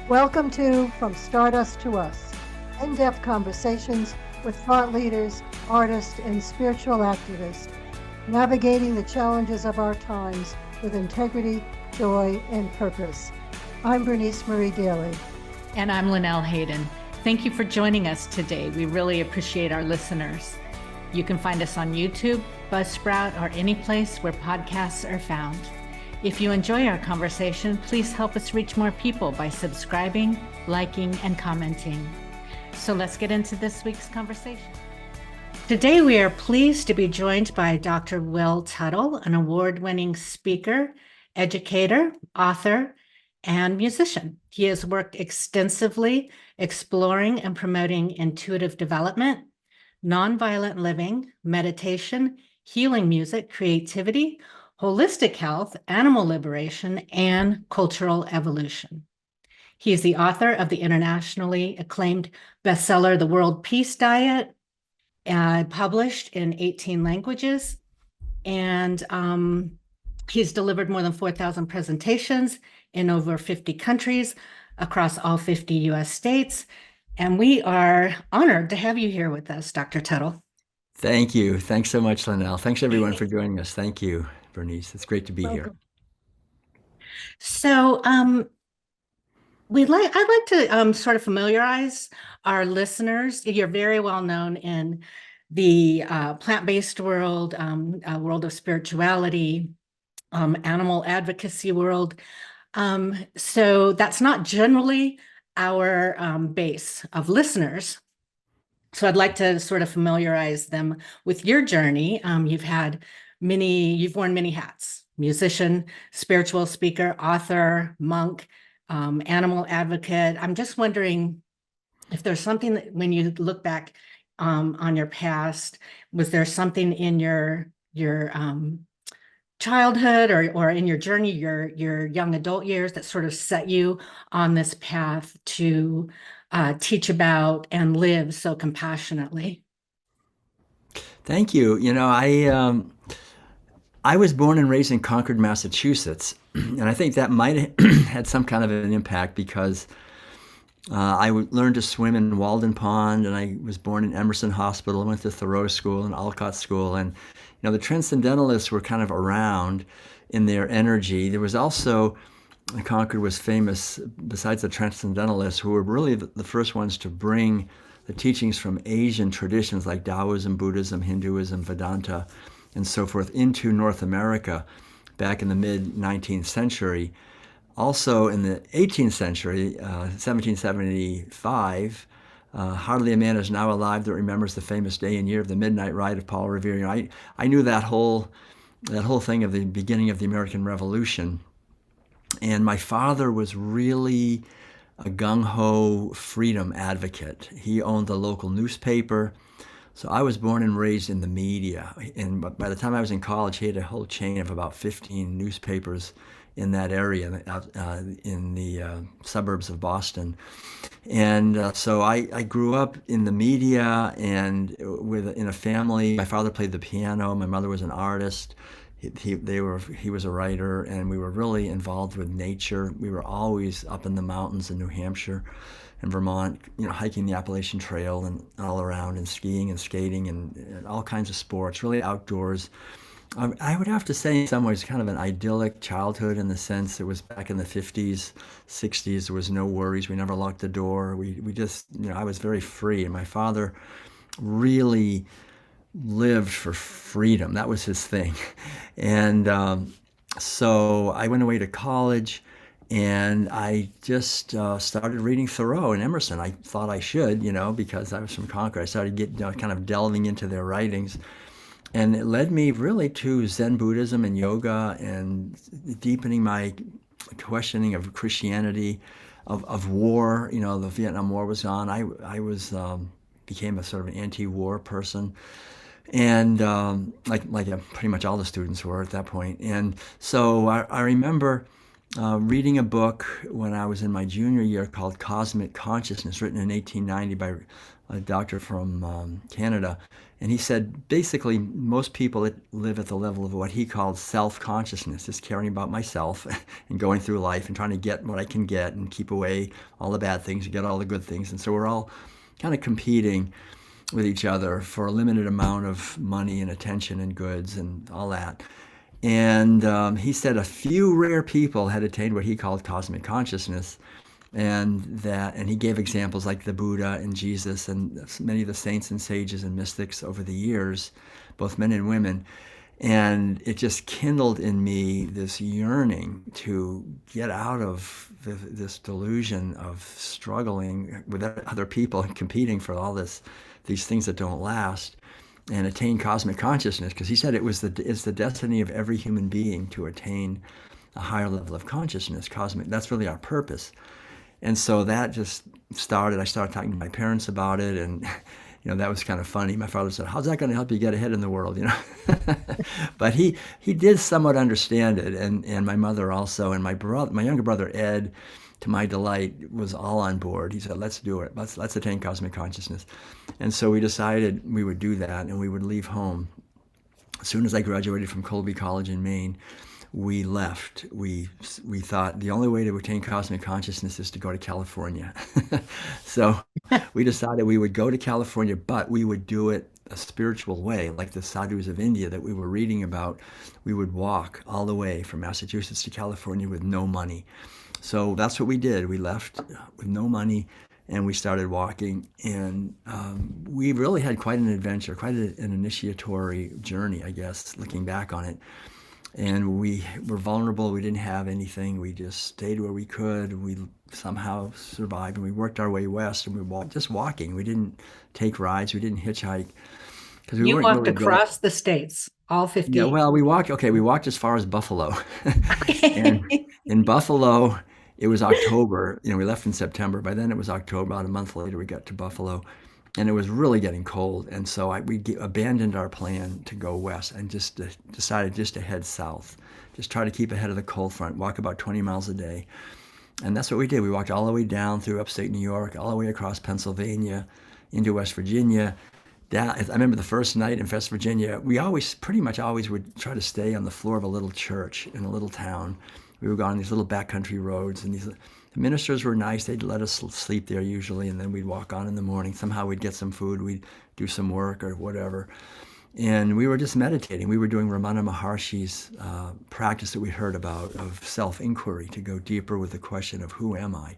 Welcome to From Stardust to Us, in-depth conversations with thought leaders, artists, and spiritual activists, navigating the challenges of our times with integrity, joy, and purpose. I'm Bernice Marie Daly. And I'm Linnell Hayden. Thank you for joining us today. We really appreciate our listeners. You can find us on YouTube, Buzzsprout, or any place where podcasts are found. If you enjoy our conversation, please help us reach more people by subscribing, liking, and commenting. So let's get into this week's conversation. Today, we are pleased to be joined by Dr. Will Tuttle, an award-winning speaker, educator, author, and musician. He has worked extensively exploring and promoting intuitive development, nonviolent living, meditation, healing music, creativity, holistic health, animal liberation, and cultural evolution. He is the author of the internationally acclaimed bestseller, The World Peace Diet, published in 18 languages. And he's delivered more than 4,000 presentations in over 50 countries across all 50 US states. And we are honored to have you here with us, Dr. Tuttle. Thank you. Thanks so much, Linnell. Thanks everyone for joining us. Thank you, Bernice. It's great to be here. So I'd like to sort of familiarize our listeners. You're very well known in the plant-based world, world of spirituality, animal advocacy world. So that's not generally our base of listeners. So I'd like to sort of familiarize them with your journey. You've worn many hats: musician, spiritual speaker, author, monk, animal advocate. I'm just wondering if there's something that when you look back on your past, was there something in your childhood or in your journey, your young adult years that sort of set you on this path to teach about and live so compassionately? Thank you. You know, I was born and raised in Concord, Massachusetts, and I think that might have had some kind of an impact because I learned to swim in Walden Pond, and I was born in Emerson Hospital. I went to Thoreau School and Alcott School, and the Transcendentalists were kind of around in their energy. There was also, Concord was famous, besides the Transcendentalists, who were really the first ones to bring the teachings from Asian traditions like Taoism, Buddhism, Hinduism, Vedanta, and so forth into North America back in the mid-19th century. Also in the 18th century, 1775, hardly a man is now alive that remembers the famous day and year of the midnight ride of Paul Revere. I knew that whole thing of the beginning of the American Revolution. And my father was really a gung-ho freedom advocate. He owned the local newspaper. So I was born and raised in the media. And by the time I was in college, he had a whole chain of about 15 newspapers in that area, in the suburbs of Boston. And so I grew up in the media and in a family. My father played the piano. My mother was an artist. He was a writer, and we were really involved with nature. We were always up in the mountains in New Hampshire and Vermont, hiking the Appalachian Trail and all around, and skiing and skating and all kinds of sports, really outdoors. I would have to say in some ways kind of an idyllic childhood, in the sense it was back in the 50s, 60s. There was no worries. We never locked the door. We just, I was very free. And my father really lived for freedom. That was his thing. And so I went away to college, and I just started reading Thoreau and Emerson. I thought I should, because I was from Concord. I started kind of delving into their writings. And it led me really to Zen Buddhism and yoga, and deepening my questioning of Christianity, of war. The Vietnam War was on. I became a sort of an anti-war person, and like pretty much all the students were at that point. And so I remember reading a book when I was in my junior year called Cosmic Consciousness, written in 1890 by a doctor from Canada, and he said basically most people that live at the level of what he called self-consciousness, just caring about myself and going through life and trying to get what I can get and keep away all the bad things and get all the good things. And so we're all kind of competing with each other for a limited amount of money and attention and goods and all that. And he said a few rare people had attained what he called cosmic consciousness, and he gave examples like the Buddha and Jesus and many of the saints and sages and mystics over the years, both men and women. And it just kindled in me this yearning to get out of this delusion of struggling with other people and competing for all these things that don't last, and attain cosmic consciousness. Because he said it's the destiny of every human being to attain a higher level of consciousness, cosmic. That's really our purpose. And so that just started. I started talking to my parents about it, and that was kind of funny. My father said, "How's that going to help you get ahead in the world?" But he did somewhat understand it, and my mother also, and my younger brother Ed, to my delight, was all on board. He said, "Let's do it. Let's attain cosmic consciousness." And so we decided we would do that, and we would leave home. As soon as I graduated from Colby College in Maine, we left. We thought the only way to attain cosmic consciousness is to go to California. So we decided we would go to California, but we would do it a spiritual way, like the sadhus of India that we were reading about. We would walk all the way from Massachusetts to California with no money. So that's what we did. We left with no money, and we started walking. And we really had quite an adventure, quite an initiatory journey, I guess, looking back on it. And we were vulnerable. We didn't have anything. We just stayed where we could. We somehow survived, and we worked our way west, and we walked, just walking. We didn't take rides. We didn't hitchhike. Because we walked really across the states, all 50. Yeah, well, we walked as far as Buffalo. And in Buffalo, it was October. We left in September. By then it was October. About a month later, we got to Buffalo. And it was really getting cold, and so we abandoned our plan to go west and just decided just to head south, just try to keep ahead of the cold front, walk about 20 miles a day. And that's what we did. We walked all the way down through upstate New York, all the way across Pennsylvania, into West Virginia. I remember the first night in West Virginia, we pretty much always would try to stay on the floor of a little church in a little town. We would go on these little backcountry roads, and the ministers were nice. They'd let us sleep there usually, and then we'd walk on in the morning. Somehow we'd get some food, we'd do some work or whatever. And we were just meditating. We were doing Ramana Maharshi's practice that we heard about of self-inquiry, to go deeper with the question of who am I?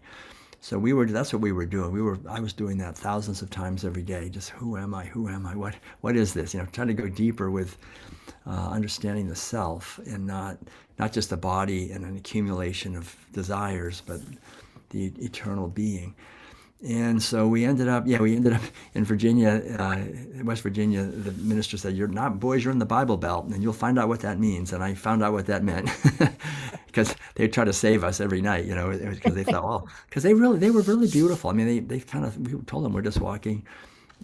So that's what we were doing. I was doing that thousands of times every day. Just who am I? Who am I? What is this? Trying to go deeper with understanding the self, and not just a body and an accumulation of desires, but the eternal being. And so we ended up in Virginia, West Virginia. The minister said, "You're not boys, you're in the Bible Belt, and you'll find out what that means." And I found out what that meant, because they try to save us every night, because they thought, well, because they were really beautiful. I mean, we told them we're just walking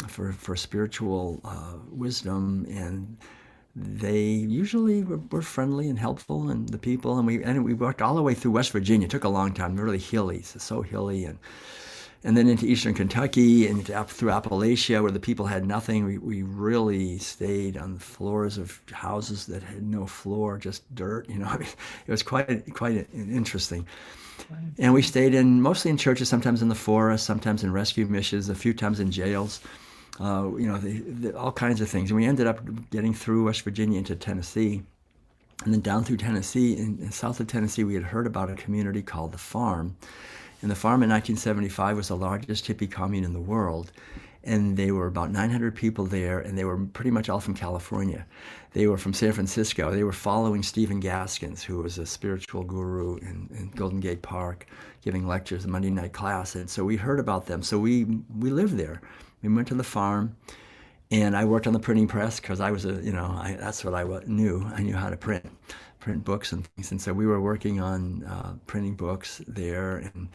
for spiritual wisdom, and they usually were friendly and helpful, and the people, and we walked all the way through West Virginia. It took a long time, really hilly, so hilly, and then into eastern Kentucky and through Appalachia, where the people had nothing. We really stayed on the floors of houses that had no floor, just dirt. I mean, it was quite interesting. And we stayed mostly in churches, sometimes in the forest, sometimes in rescue missions, a few times in jails. All kinds of things. And we ended up getting through West Virginia into Tennessee, and then down through Tennessee. In south of Tennessee, we had heard about a community called the Farm. And the Farm in 1975 was the largest hippie commune in the world. And they were about 900 people there, and they were pretty much all from California. They were from San Francisco. They were following Stephen Gaskins, who was a spiritual guru in Golden Gate Park, giving lectures, a Monday night class. And so we heard about them. So we lived there. We went to the Farm, and I worked on the printing press, because I was that's what I knew. I knew how to print books and things. And so we were working on printing books there and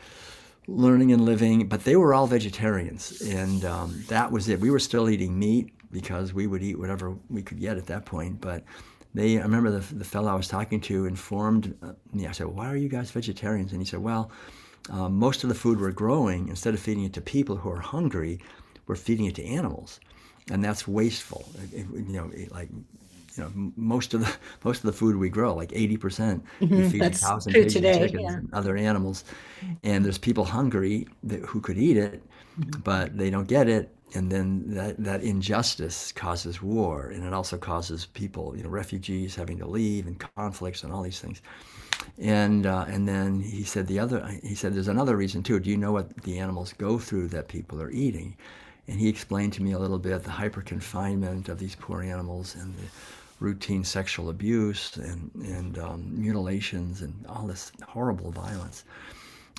learning and living. But they were all vegetarians, and that was it. We were still eating meat, because we would eat whatever we could get at that point. But I remember the fellow I was talking to informed me. I said, "Why are you guys vegetarians?" And he said, "Well, most of the food we're growing, instead of feeding it to people who are hungry, we're feeding it to animals, and that's wasteful. Most of the food we grow, like 80%, we feed to That's cows and true pigs and today. chickens Yeah. and other animals. And there's people hungry who could eat it, Mhm. but they don't get it. And then that injustice causes war, and it also causes people, refugees having to leave, and conflicts and all these things. And then he said there's another reason too. Do you know what the animals go through that people are eating? And he explained to me a little bit the hyper confinement of these poor animals and the routine sexual abuse and mutilations and all this horrible violence.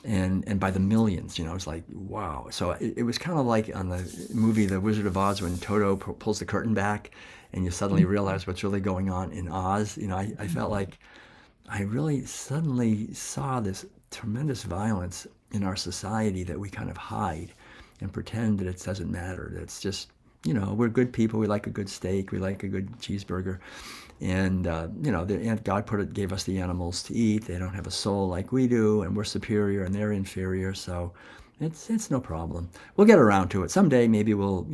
And by the millions, it's like, wow. So it was kind of like on the movie The Wizard of Oz when Toto pulls the curtain back and you suddenly realize what's really going on in Oz. I felt like I really suddenly saw this tremendous violence in our society that we kind of hide and pretend that it doesn't matter. That it's just, we're good people. We like a good steak. We like a good cheeseburger. And, God gave us the animals to eat. They don't have a soul like we do, and we're superior and they're inferior. So it's no problem. We'll get around to it. Someday maybe we'll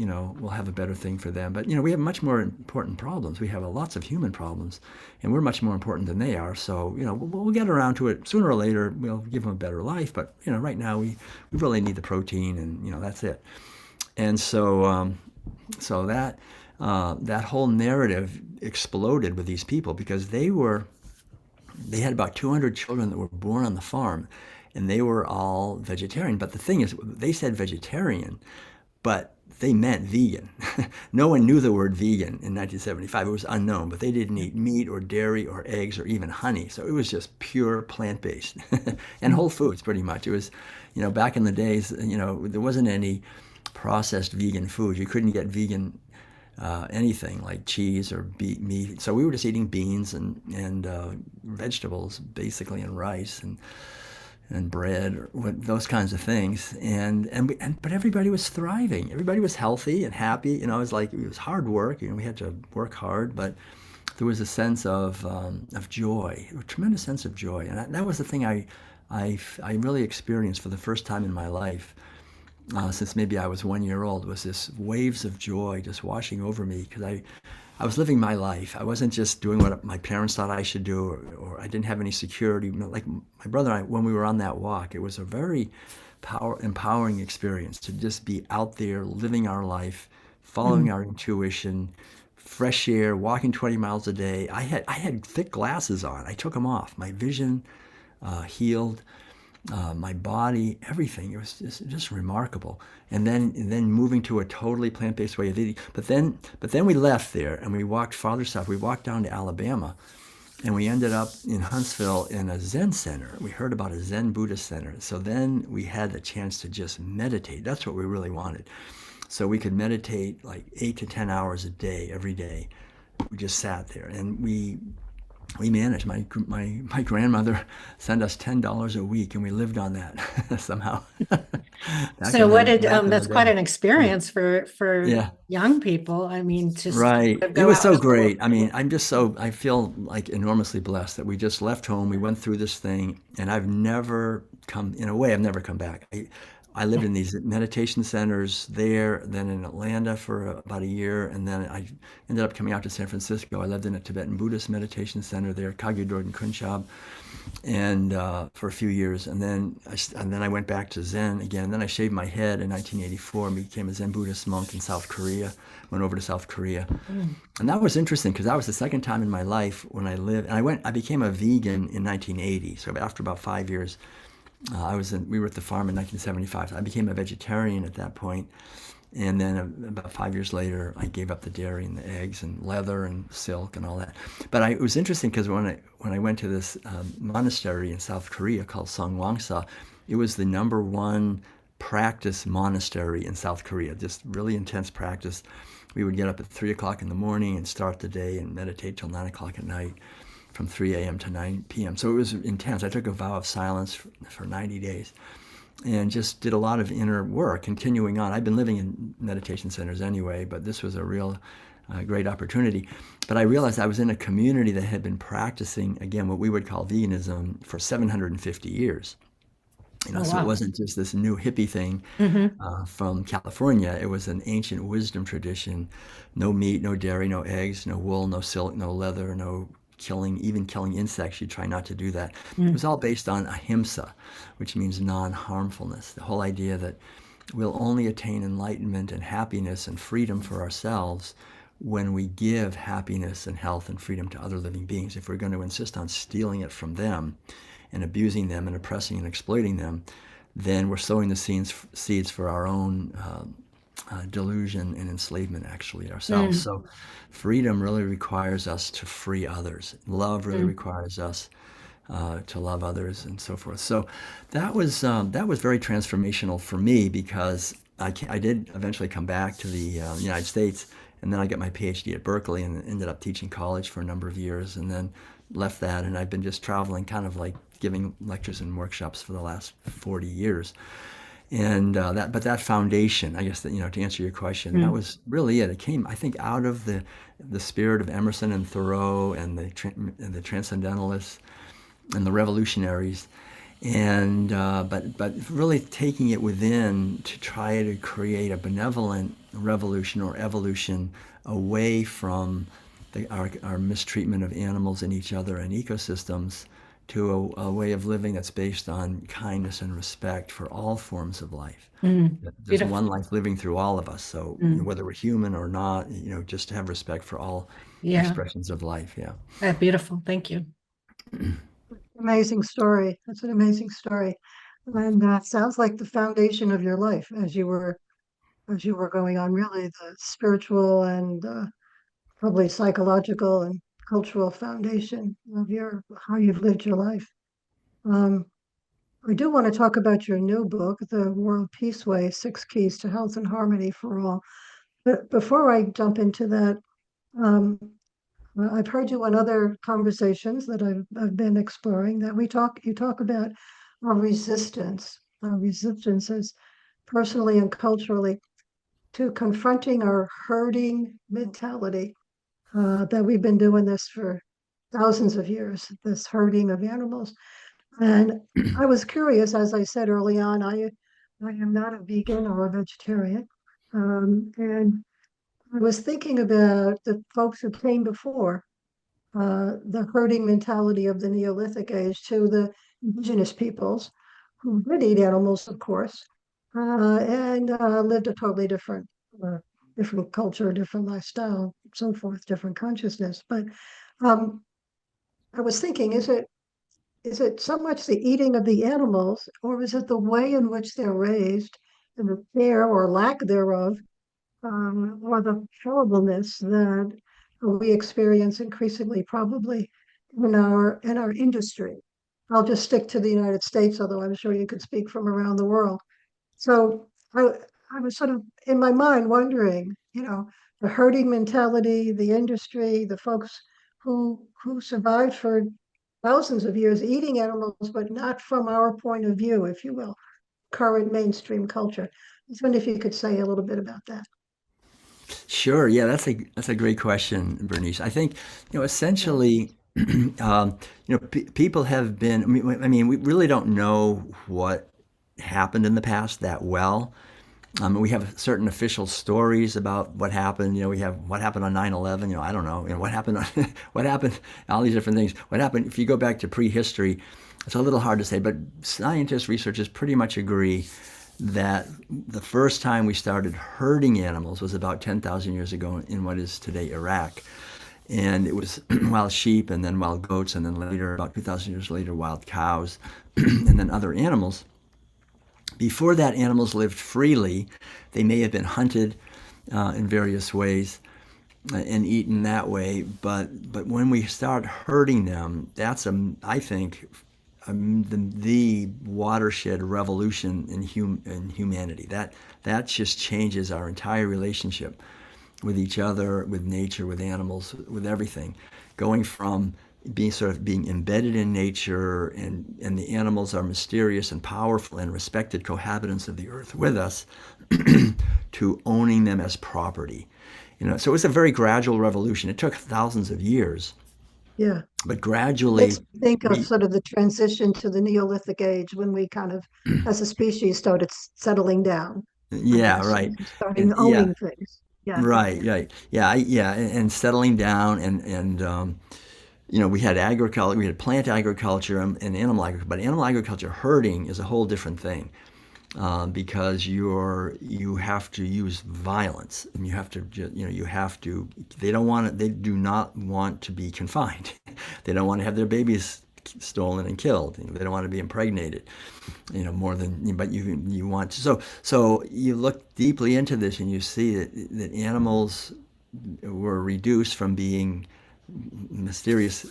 have a better thing for them. But, we have much more important problems. We have lots of human problems, and we're much more important than they are. So, we'll get around to it. Sooner or later, we'll give them a better life. But, right now we really need the protein, and, that's it. And so that whole narrative exploded with these people because they had about 200 children that were born on the farm, and they were all vegetarian. But the thing is, they said vegetarian, but they meant vegan. No one knew the word vegan in 1975. It was unknown, but they didn't eat meat or dairy or eggs or even honey. So it was just pure plant-based and whole foods pretty much. It was, back in the days, there wasn't any processed vegan food. You couldn't get vegan anything like cheese or meat. So we were just eating beans and vegetables, basically, and rice and bread, or those kinds of things. But everybody was thriving. Everybody was healthy and happy. It was like it was hard work. We had to work hard, but there was a sense of joy, a tremendous sense of joy, and that was the thing I really experienced for the first time in my life. Since maybe I was 1 year old, was this waves of joy just washing over me because I was living my life. I wasn't just doing what my parents thought I should do, or I didn't have any security. Like my brother and I, when we were on that walk, it was a very empowering experience to just be out there living our life, following our intuition, fresh air, walking 20 miles a day. I had thick glasses on. I took them off. My vision healed. My body, everything. It was just remarkable. And then moving to a totally plant-based way of eating. But then we left there and we walked farther south. We walked down to Alabama, and we ended up in Huntsville in a Zen center. We heard about a Zen Buddhist center. So then we had the chance to just meditate. That's what we really wanted. So we could meditate like 8 to 10 hours a day, every day. We just sat there, and we managed. My grandmother sent us $10 a week, and we lived on that somehow. So what did Back in the that's quite day. an experience for Yeah, young people. I mean, just right. It go was out so into the world. great. I mean, I feel like enormously blessed that we just left home. We went through this thing, and I've never come back. I lived in these meditation centers there, then in Atlanta for about a year, and then I ended up coming out to San Francisco. I lived in a Tibetan Buddhist meditation center there, Kagyu Dorden Kunchab, and for a few years, and then I went back to Zen again. And then I shaved my head in 1984 and became a Zen Buddhist monk in South Korea. Went over to South Korea, Mm. and that was interesting because that was the second time in my life when I lived. And I became a vegan in 1980. So after about 5 years. We were at the farm in 1975. So I became a vegetarian at that point. And then about 5 years later, I gave up the dairy and the eggs and leather and silk and all that. But it was interesting because when I went to this monastery in South Korea called Songwangsa, it was the #1 practice monastery in South Korea, just really intense practice. We would get up at 3 o'clock in the morning and start the day and meditate till 9 o'clock at night, from 3 a.m. to 9 p.m. So it was intense. I took a vow of silence for 90 days and just did a lot of inner work, continuing on. I've been living in meditation centers anyway, but this was a real great opportunity. But I realized I was in a community that had been practicing, again, what we would call veganism for 750 years. Oh, So it wow. wasn't just this new hippie thing Hmm. from California. It was an ancient wisdom tradition. No meat, no dairy, no eggs, no wool, no silk, no leather, no killing, even killing insects. You try not to do that. It was all based on ahimsa, which means non-harmfulness. The whole idea that we'll only attain enlightenment and happiness and freedom for ourselves when we give happiness and health and freedom to other living beings. If we're going to insist on stealing it from them and abusing them and oppressing and exploiting them, then we're sowing the seeds for our own delusion and enslavement actually ourselves. Mm. So freedom really requires us to free others. Love really Mm. requires us to love others and so forth. So that was very transformational for me because I did eventually come back to the United States, and then I got my Ph.D. at Berkeley and ended up teaching college for a number of years, and then left that, and I've been just traveling, kind of like giving lectures and workshops for the last 40 years. And but that foundation, I guess that, to answer your question, that Mm. was really it. It came, I think, out of the spirit of Emerson and Thoreau and the transcendentalists and the revolutionaries, and but really taking it within to try to create a benevolent revolution or evolution away from our mistreatment of animals and each other and ecosystems to a way of living that's based on kindness and respect for all forms of life. Mm. There's one Beautiful. life living through all of us, so Mm. whether we're human or not, just to have respect for all Yeah. expressions of life. Yeah. Beautiful. Thank you. Amazing story. That's an amazing story. And sounds like the foundation of your life as you were going on, really the spiritual and probably psychological and cultural foundation of your how you've lived your life. Um, I do want to talk about your new book, The World Peace Way: Six Keys to Health and Harmony for All. But before I jump into that, um, I've heard you on other conversations that I've been exploring that you talk about our resistance as personally and culturally to confronting our herding mentality, that we've been doing this for thousands of years, this herding of animals. And I was curious, as I said early on, I am not a vegan or a vegetarian. And I was thinking about the folks who came before, the herding mentality of the Neolithic age to the indigenous peoples who did eat animals, of course, and lived a totally uh, different culture, different lifestyle, so forth, different consciousness. But um, I was thinking, is it so much the eating of the animals, or is it the way in which they're raised and the care or lack thereof, or the horribleness that we experience increasingly, probably in our industry? I'll just stick to the United States, although I'm sure you could speak from around the world. So I was sort of in my mind wondering, the herding mentality, the industry, the folks who survived for thousands of years eating animals, but not from our point of view, if you will, current mainstream culture. I was wondering if you could say a little bit about that. Sure. Yeah, that's a great question, Bernice. I think, essentially, people have been. I mean, we really don't know what happened in the past that well. We have certain official stories about what happened. We have what happened on 9/11. I don't know. What happened on what happened. All these different things. What happened if you go back to prehistory? It's a little hard to say, but scientists, researchers pretty much agree that the first time we started herding animals was about 10,000 years ago in what is today Iraq. And it was wild sheep and then wild goats, and then later, about 2,000 years later, wild cows, and then other animals. Before that, animals lived freely. They may have been hunted in various ways and eaten that way. But when we start herding them, that's I think the watershed revolution in humanity. That just changes our entire relationship with each other, with nature, with animals, with everything, going from being embedded in nature, and the animals are mysterious and powerful and respected cohabitants of the earth with us, to owning them as property. So it was a very gradual revolution. It took thousands of years. Yeah. But Makes gradually, me think of we, sort of the transition to the Neolithic age when we kind of, as a species, started settling down, I yeah, guess, right. and starting And yeah, owning things. Yeah. right, right. Yeah, yeah, and settling down and we had agriculture, we had plant agriculture and animal agriculture, but animal agriculture herding is a whole different thing. Because you have to use violence and you have to you have to they do not want to be confined. They don't want to have their babies stolen and killed. They don't want to be impregnated, more than, but you want to. So you look deeply into this and you see that animals were reduced from being mysterious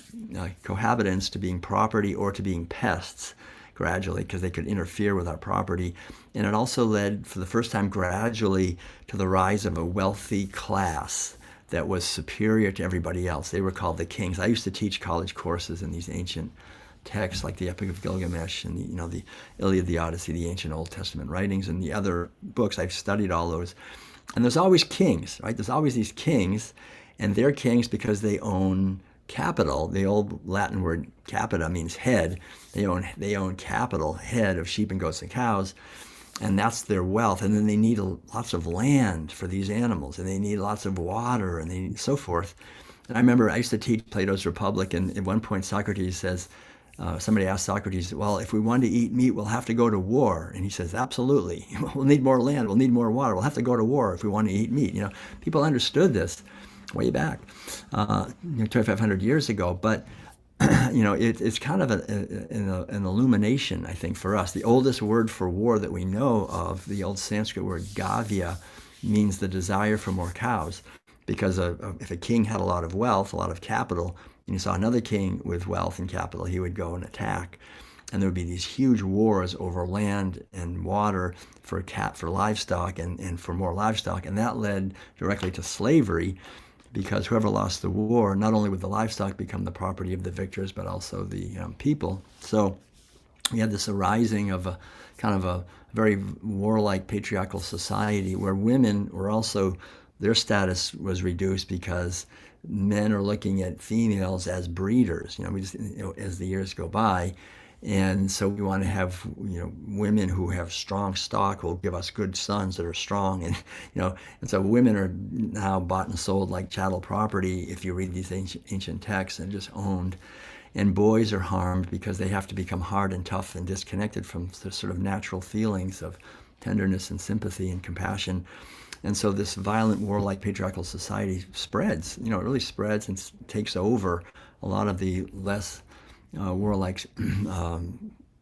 cohabitants to being property or to being pests gradually, because they could interfere with our property. And it also led, for the first time, gradually to the rise of a wealthy class that was superior to everybody else. They were called the kings. I used to teach college courses in these ancient texts like the Epic of Gilgamesh and the Iliad, the Odyssey, the ancient Old Testament writings, and the other books. I've studied all those. And there's always kings, right? There's always these kings, and they're kings because they own capital. The old Latin word capita means head. They own capital, head of sheep and goats and cows, and that's their wealth. And then they need lots of land for these animals, and they need lots of water, and they need so forth. And I remember I used to teach Plato's Republic, and at one point Socrates says, somebody asked Socrates, well, if we want to eat meat, we'll have to go to war. And he says, absolutely. We'll need more land. We'll need more water. We'll have to go to war if we want to eat meat. People understood this way back, 2,500 years ago. But, it's kind of an illumination, I think, for us. The oldest word for war that we know of, the old Sanskrit word gavya, means the desire for more cows. Because if a king had a lot of wealth, a lot of capital, and you saw another king with wealth and capital, he would go and attack. And there would be these huge wars over land and water for livestock and for more livestock. And that led directly to slavery, because whoever lost the war, not only would the livestock become the property of the victors, but also the people. So we had this arising of a kind of a very warlike patriarchal society where women were also, their status was reduced because men are looking at females as breeders, as the years go by. And so we want to have, women who have strong stock who will give us good sons that are strong. And so women are now bought and sold like chattel property, if you read these ancient texts, and just owned. And boys are harmed because they have to become hard and tough and disconnected from the sort of natural feelings of tenderness and sympathy and compassion. And so this violent, warlike, patriarchal society spreads. It really spreads and takes over a lot of the less warlike,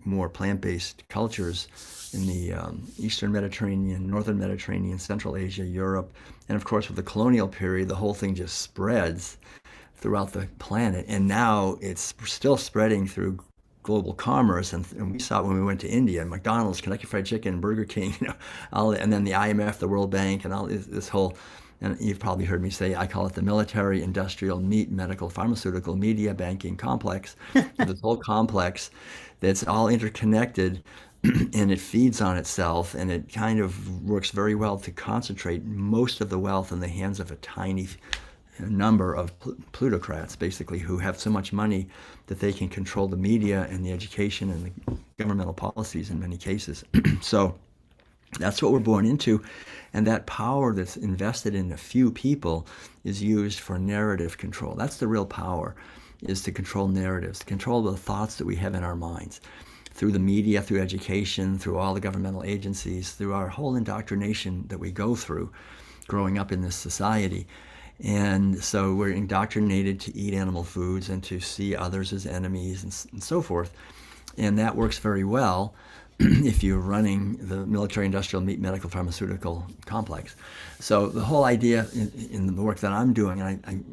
more plant-based cultures in the Eastern Mediterranean, Northern Mediterranean, Central Asia, Europe. And of course, with the colonial period, the whole thing just spreads throughout the planet. And now it's still spreading through global commerce, and we saw it when we went to India, McDonald's, Kentucky Fried Chicken, Burger King, and then the IMF, the World Bank, and all this whole, and you've probably heard me say, I call it the military, industrial, meat, medical, pharmaceutical, media, banking complex. This whole complex that's all interconnected, and it feeds on itself, and it kind of works very well to concentrate most of the wealth in the hands of a tiny number of plutocrats, basically, who have so much money that they can control the media and the education and the governmental policies in many cases. So that's what we're born into. And that power that's invested in a few people is used for narrative control. That's the real power, is to control narratives, to control the thoughts that we have in our minds through the media, through education, through all the governmental agencies, through our whole indoctrination that we go through growing up in this society. And so we're indoctrinated to eat animal foods and to see others as enemies and so forth. And that works very well if you're running the military, industrial, meat, medical, pharmaceutical complex. So the whole idea in the work that I'm doing,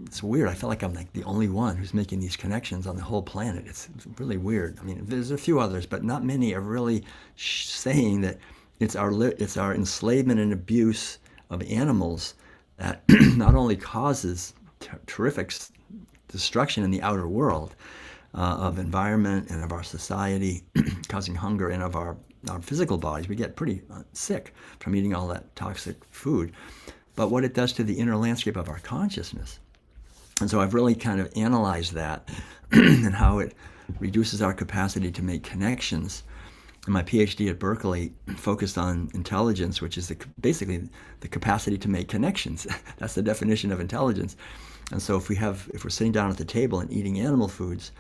it's weird. I feel like I'm like the only one who's making these connections on the whole planet. It's really weird. I mean, there's a few others, but not many are really saying that it's our enslavement and abuse of animals that not only causes terrific destruction in the outer world of environment and of our society, causing hunger, and of our physical bodies. We get pretty sick from eating all that toxic food. But what it does to the inner landscape of our consciousness And so I've really kind of analyzed that and how it reduces our capacity to make connections. And my Ph.D. at Berkeley focused on intelligence, which is basically the capacity to make connections. That's the definition of intelligence. And so if we're sitting down at the table and eating animal foods,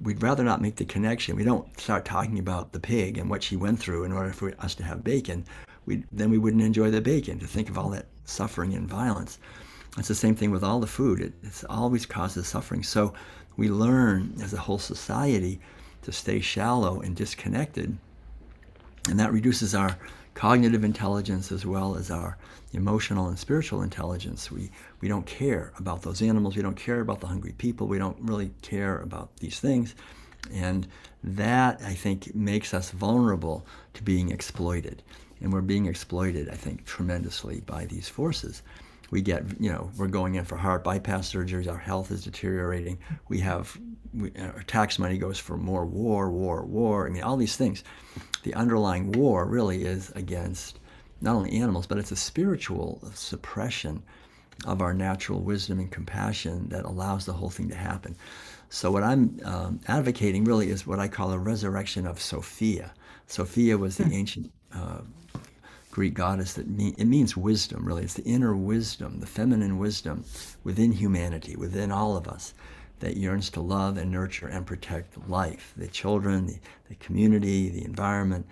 we'd rather not make the connection. We don't start talking about the pig and what she went through in order for us to have bacon. Then we wouldn't enjoy the bacon, to think of all that suffering and violence. It's the same thing with all the food. It always causes suffering. So we learn as a whole society to stay shallow and disconnected. And that reduces our cognitive intelligence as well as our emotional and spiritual intelligence. We don't care about those animals. We don't care about the hungry people. We don't really care about these things. And that, I think, makes us vulnerable to being exploited. And we're being exploited, I think, tremendously by these forces. We get, we're going in for heart bypass surgeries. Our health is deteriorating. Our tax money goes for more war. I mean, all these things. The underlying war really is against not only animals, but it's a spiritual suppression of our natural wisdom and compassion that allows the whole thing to happen. So what I'm advocating really is what I call a resurrection of Sophia. Sophia was the ancient Greek goddess it means wisdom, really. It's the inner wisdom, the feminine wisdom within humanity, within all of us, that yearns to love and nurture and protect life, the children, the community, the environment.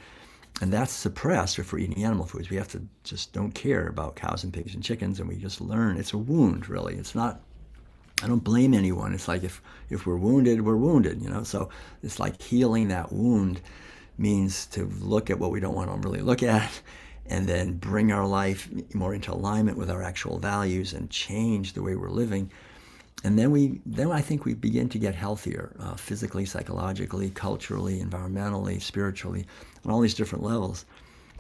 And that's suppressed if we're eating animal foods. We have to just don't care about cows and pigs and chickens, and we just learn. It's a wound, really. It's not, I don't blame anyone. It's like if we're wounded, we're wounded, So it's like healing that wound means to look at what we don't want to really look at, and then bring our life more into alignment with our actual values and change the way we're living. And then I think we begin to get healthier, physically, psychologically, culturally, environmentally, spiritually, on all these different levels,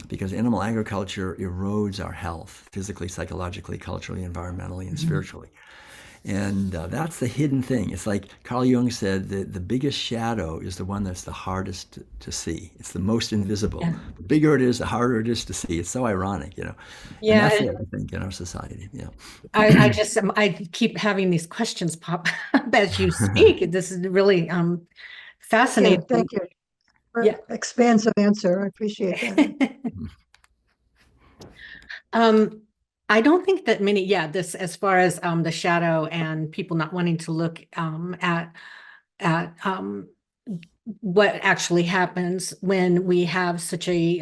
because animal agriculture erodes our health, physically, psychologically, culturally, environmentally, and spiritually. And that's the hidden thing. It's like Carl Jung said, the biggest shadow is the one that's the hardest to see. It's the most invisible. Yeah. The bigger it is, the harder it is to see. It's so ironic, And that's it, I think, in our society. Yeah. I keep having these questions pop up as you speak. This is really fascinating. Thank you. Yeah. Expansive answer. I appreciate that. I don't think that many, this as far as the shadow and people not wanting to look at what actually happens when we have such a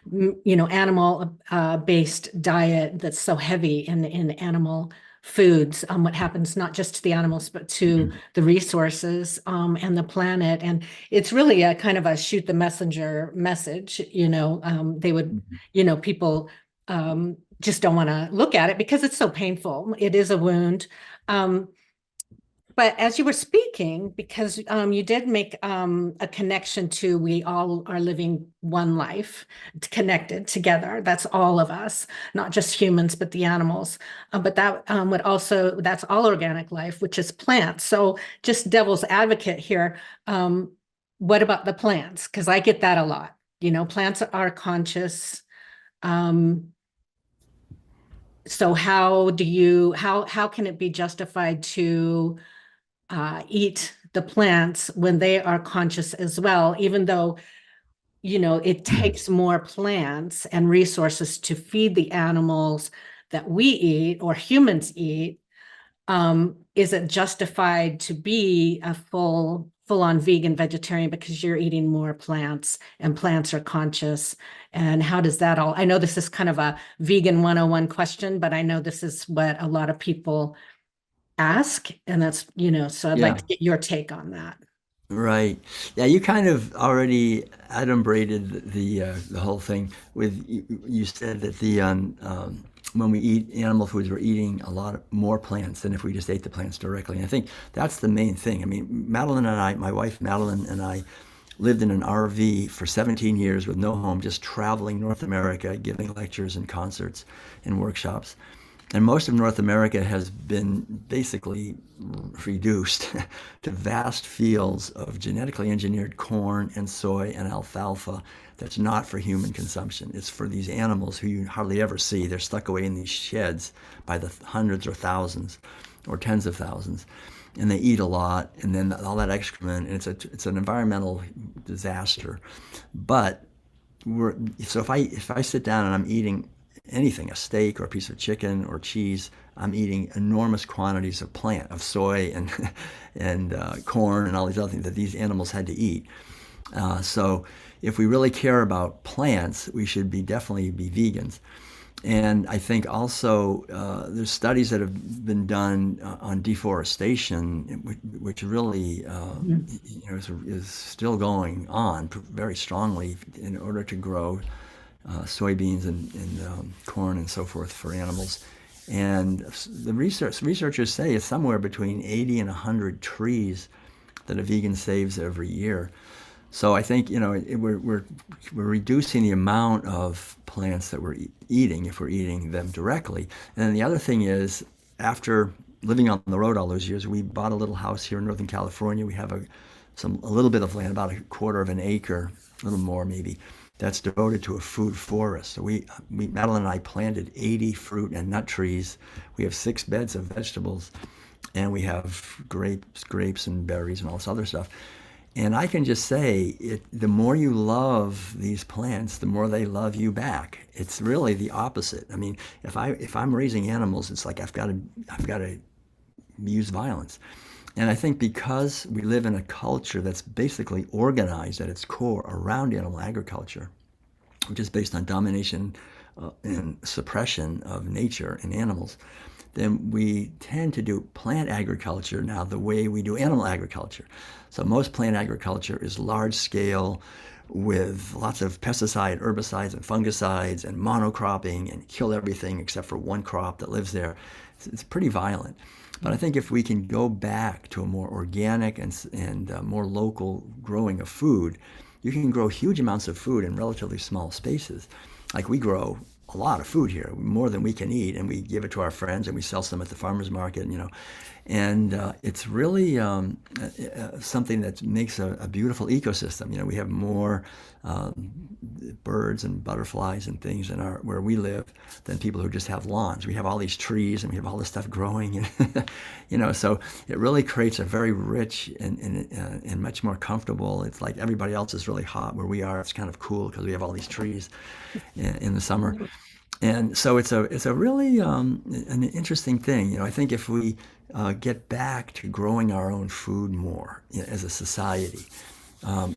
animal based diet that's so heavy in animal foods. What happens not just to the animals but to the resources and the planet. And it's really a kind of a shoot the messenger message. They would, people just don't want to look at it because it's so painful. It is a wound. But as you were speaking, because you did make a connection to we all are living one life connected together. That's all of us, not just humans, but the animals. But that would also, that's all organic life, which is plants. So just devil's advocate here. What about the plants? Because I get that a lot. Plants are conscious. So how can it be justified to eat the plants when they are conscious as well, even though, it takes more plants and resources to feed the animals that we eat or humans eat? Is it justified to be a full-on vegan vegetarian because you're eating more plants and plants are conscious? And how does that all, I know this is kind of a vegan 101 question, but I know this is what a lot of people ask, and that's, so I'd like to get your take on that. Right. Yeah, you kind of already adumbrated the whole thing with you said that when we eat animal foods, we're eating a lot more plants than if we just ate the plants directly. And I think that's the main thing. I mean, my wife Madeline and I lived in an RV for 17 years with no home, just traveling North America, giving lectures and concerts and workshops. And most of North America has been basically reduced to vast fields of genetically engineered corn and soy and alfalfa that's not for human consumption. It's for these animals who you hardly ever see. They're stuck away in these sheds by the hundreds or thousands. or tens of thousands, and they eat a lot, and then all that excrement, and it's an environmental disaster. But so if I sit down and I'm eating anything, a steak or a piece of chicken or cheese, I'm eating enormous quantities of soy and and corn and all these other things that these animals had to eat. So if we really care about plants, we should definitely be vegans. And I think also there's studies that have been done on deforestation, which really is still going on very strongly in order to grow soybeans and corn and so forth for animals. And the researchers say it's somewhere between 80 and 100 trees that a vegan saves every year. So I think we're reducing the amount of plants that we're eating if we're eating them directly. And then the other thing is, after living on the road all those years, we bought a little house here in Northern California. We have a little bit of land, about a quarter of an acre, a little more maybe, that's devoted to a food forest. So Madeline and I planted 80 fruit and nut trees. We have 6 beds of vegetables, and we have grapes and berries and all this other stuff. And I can just say, the more you love these plants, the more they love you back. It's really the opposite. I mean, if I'm raising animals, it's like I've got to use violence. And I think because we live in a culture that's basically organized at its core around animal agriculture, which is based on domination and suppression of nature and animals, then we tend to do plant agriculture now the way we do animal agriculture. So most plant agriculture is large scale with lots of pesticide, herbicides, and fungicides, and monocropping, and kill everything except for one crop that lives there. It's pretty violent. But I think if we can go back to a more organic and more local growing of food, you can grow huge amounts of food in relatively small spaces. Like we grow a lot of food here, more than we can eat, and we give it to our friends, and we sell some at the farmers market, and it's really something that makes a beautiful ecosystem. We have more birds and butterflies and things where we live than people who just have lawns. We have all these trees, and we have all this stuff growing, and so it really creates a very rich and much more comfortable. It's like everybody else is really hot where we are. It's kind of cool because we have all these trees in the summer. And so it's a really an interesting thing. I think if we get back to growing our own food more as a society,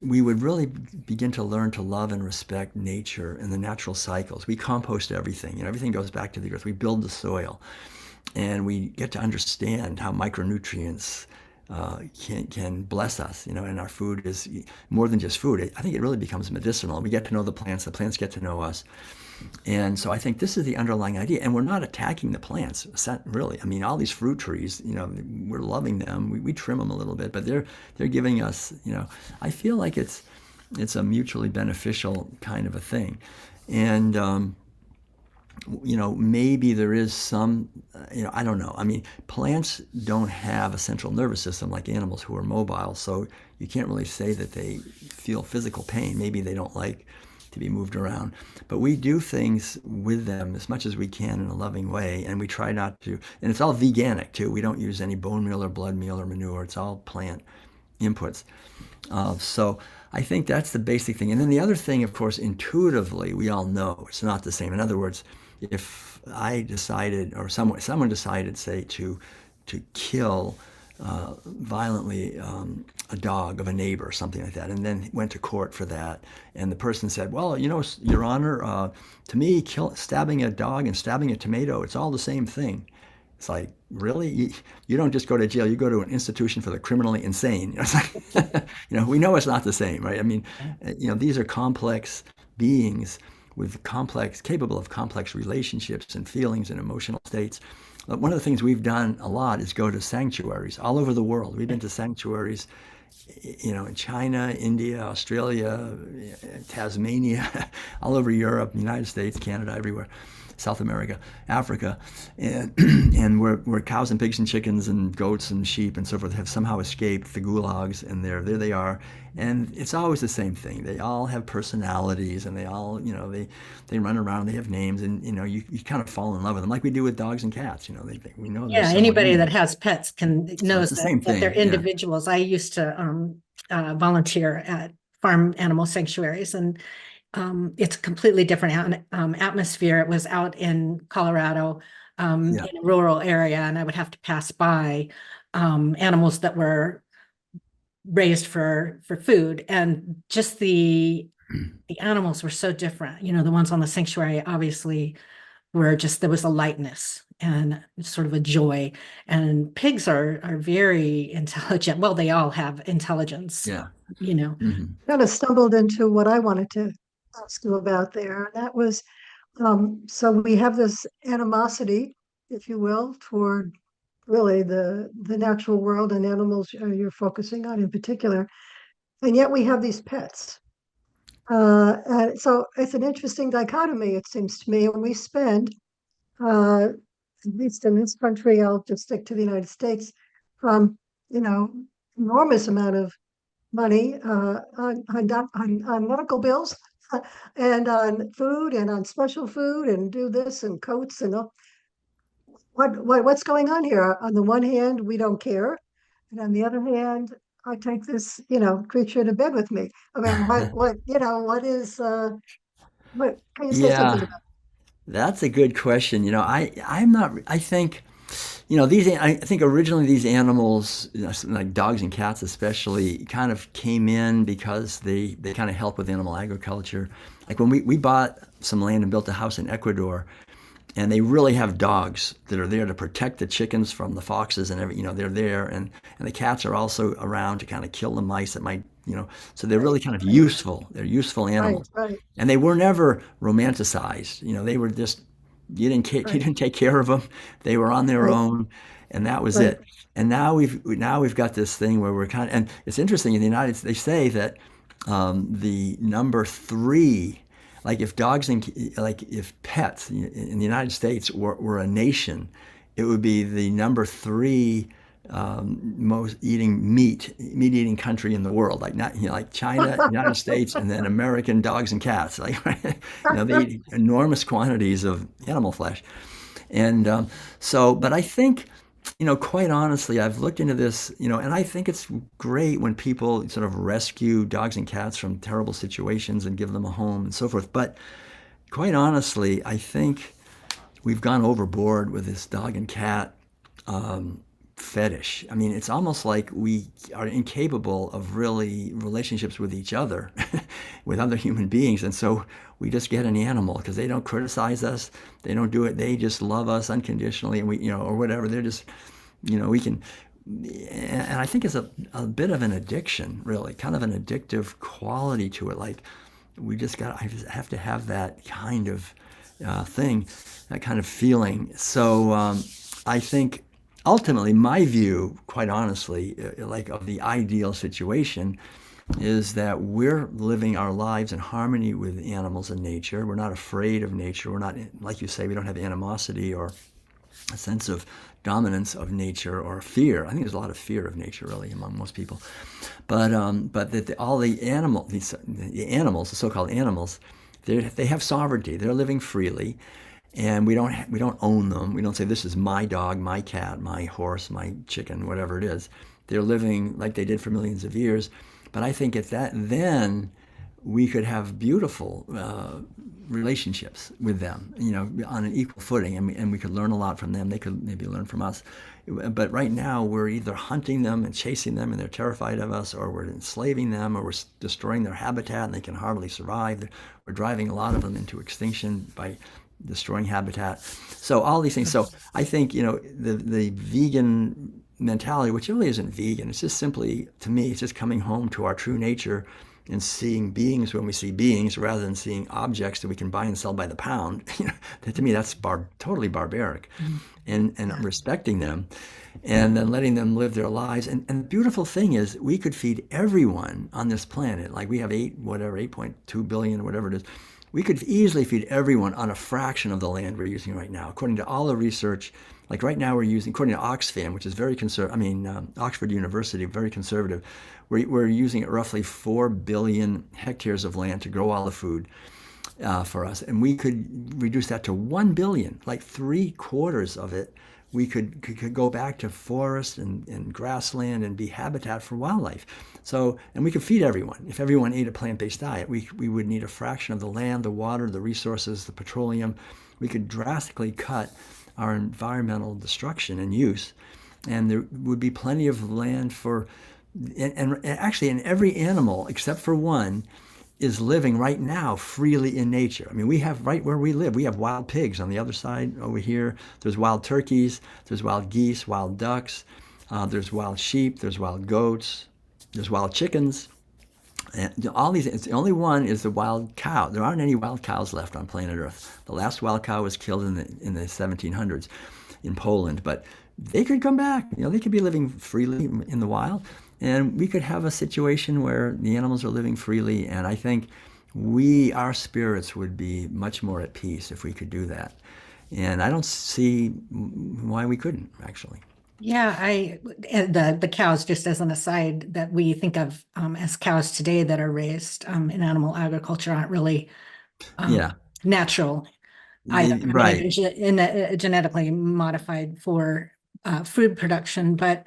we would really begin to learn to love and respect nature and the natural cycles. We compost everything. Everything goes back to the earth. We build the soil, and we get to understand how micronutrients can bless us. And our food is more than just food. I think it really becomes medicinal. We get to know the plants get to know us. And so I think this is the underlying idea. And we're not attacking the plants, really. I mean, all these fruit trees, we're loving them. We trim them a little bit, but they're giving us, I feel like it's a mutually beneficial kind of a thing. And, maybe there is some, I don't know. I mean, plants don't have a central nervous system like animals who are mobile. So you can't really say that they feel physical pain. Maybe they don't like to be moved around. But we do things with them as much as we can in a loving way, and we try not to, and it's all veganic too. We don't use any bone meal or blood meal or manure. It's all plant inputs. So I think that's the basic thing. And then the other thing, of course, intuitively, we all know it's not the same. In other words, if I decided, or someone decided, say, to kill violently a dog of a neighbor or something like that, and then went to court for that, and the person said, well, Your Honor, to me, stabbing a dog and stabbing a tomato, it's all the same thing. It's like, really? You don't just go to jail, you go to an institution for the criminally insane. It's like, we know it's not the same, right? I mean, these are complex beings capable of complex relationships and feelings and emotional states. One of the things we've done a lot is go to sanctuaries all over the world. We've been to sanctuaries, in China, India, Australia, Tasmania, all over Europe, United States, Canada, everywhere. South America, Africa, and and where cows and pigs and chickens and goats and sheep and so forth have somehow escaped the gulags, and there they are, and it's always the same thing. They all have personalities, and they all, they run around, they have names, and you kind of fall in love with them like we do with dogs and cats. We know there's Yeah, someone anybody in that there. has pets So it's knows the same that they're thing. Yeah. individuals. I used to volunteer at farm animal sanctuaries, and it's a completely different atmosphere. It was out in Colorado, Yeah. in a rural area, and I would have to pass by animals that were raised for food, and just the animals were so different. The ones on the sanctuary obviously were just, there was a lightness and sort of a joy. And pigs are very intelligent. Well, they all have intelligence, Yeah. you know. Hmm. Kind of stumbled into what I wanted to ask you about there. That was, so we have this animosity, if you will, toward really the natural world and animals you're focusing on in particular. And yet we have these pets. And so it's an interesting dichotomy, it seems to me. And we spend, at least in this country, I'll just stick to the United States, you know, enormous amount of money on medical bills and on food and on special food and do this and coats and all. What's going on here? On the one hand, we don't care, and on the other hand, I take this, creature to bed with me. I mean, what is, what can you say something Yeah, about? that's a good question. I'm not. I think, I think originally these animals, like dogs and cats especially, kind of came in because they kind of help with animal agriculture. Like when we bought some land and built a house in Ecuador, and they really have dogs that are there to protect the chickens from the foxes and they're there, and the cats are also around to kind of kill the mice that might, so they're Right, really kind of right, useful. They're useful right, animals, right, and they were never romanticized. They were just, you right, didn't take care of them. They were on their right, own, and that was right. it. And now we've got this thing where we're kind of, and it's interesting in the United States, they say that the number three, like if dogs and like if pets in the United States were a nation, it would be the number three most meat eating country in the world. Like not like China, United States, and then American dogs and cats. Like they eat enormous quantities of animal flesh, and but I think, quite honestly, I've looked into this, and I think it's great when people sort of rescue dogs and cats from terrible situations and give them a home and so forth. But quite honestly, I think we've gone overboard with this dog and cat fetish. I mean, it's almost like we are incapable of really relationships with each other, with other human beings. And so we just get an animal because they don't criticize us. They don't do it. They just love us unconditionally. And we, or whatever. They're just, we can, and I think it's a bit of an addiction, really, kind of an addictive quality to it. Like I just have to have that kind of thing, that kind of feeling. So I think ultimately my view, quite honestly, like of the ideal situation is that we're living our lives in harmony with animals and nature. We're not afraid of nature. We're not, like you say, we don't have animosity or a sense of dominance of nature or fear. I think there's a lot of fear of nature, really, among most people. But that all the animals, the so-called animals, they have sovereignty. They're living freely, and we don't own them. We don't say this is my dog, my cat, my horse, my chicken, whatever it is. They're living like they did for millions of years. But I think at that then we could have beautiful relationships with them, on an equal footing, and we could learn a lot from them. They could maybe learn from us. But right now we're either hunting them and chasing them and they're terrified of us, or we're enslaving them, or we're destroying their habitat and they can hardly survive. We're driving a lot of them into extinction by destroying habitat. So all these things. So I think, the vegan mentality, which really isn't vegan, it's just simply, to me, it's just coming home to our true nature and seeing beings when we see beings rather than seeing objects that we can buy and sell by the pound. To me, that's totally barbaric. And respecting them and then letting them live their lives. And the beautiful thing is we could feed everyone on this planet. Like we have 8.2 billion, whatever it is. we could easily feed everyone on a fraction of the land we're using right now. According to all the research, like right now we're using, according to Oxfam, which is very conservative, Oxford University, very conservative, we're using roughly 4 billion hectares of land to grow all the food for us. And we could reduce that to 1 billion, like 3/4 of it. We could go back to forest and grassland and be habitat for wildlife. So, and we could feed everyone. If everyone ate a plant-based diet, we would need a fraction of the land, the water, the resources, the petroleum. We could drastically cut our environmental destruction and use. And there would be plenty of land for, and actually in every animal except for one is living right now freely in nature. I mean, we have right where we live, we have wild pigs on the other side over here. There's wild turkeys, there's wild geese, wild ducks, there's wild sheep, there's wild goats, there's wild chickens. And all these, the only one is the wild cow. There aren't any wild cows left on planet Earth. The last wild cow was killed in the 1700s in Poland, but they could come back. They could be living freely in the wild, and we could have a situation where the animals are living freely. And I think our spirits would be much more at peace if we could do that. And I don't see why we couldn't, actually. Yeah, the cows, just as an aside, that we think of as cows today that are raised in animal agriculture aren't really Yeah. natural either. Right. Genetically modified for food production. But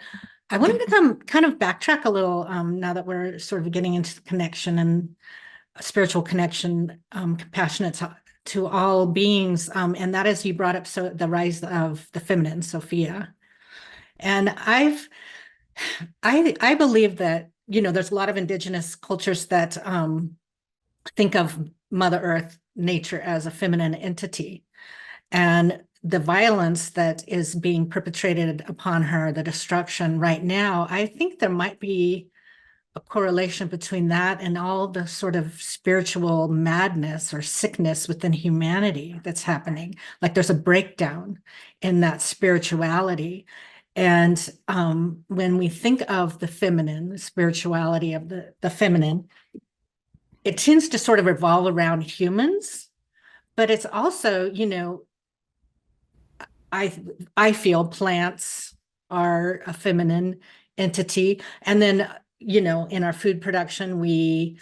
I wanted to kind of backtrack a little now that we're sort of getting into the connection and spiritual connection, compassionate to all beings. And that is, you brought up the rise of the feminine, Sophia. And I believe that, there's a lot of indigenous cultures that think of Mother Earth, nature, as a feminine entity. And the violence that is being perpetrated upon her, the destruction right now, I think there might be a correlation between that and all the sort of spiritual madness or sickness within humanity that's happening. Like there's a breakdown in that spirituality. And when we think of the feminine, the spirituality of the feminine, it tends to sort of revolve around humans, but it's also, I feel plants are a feminine entity. And then, in our food production, we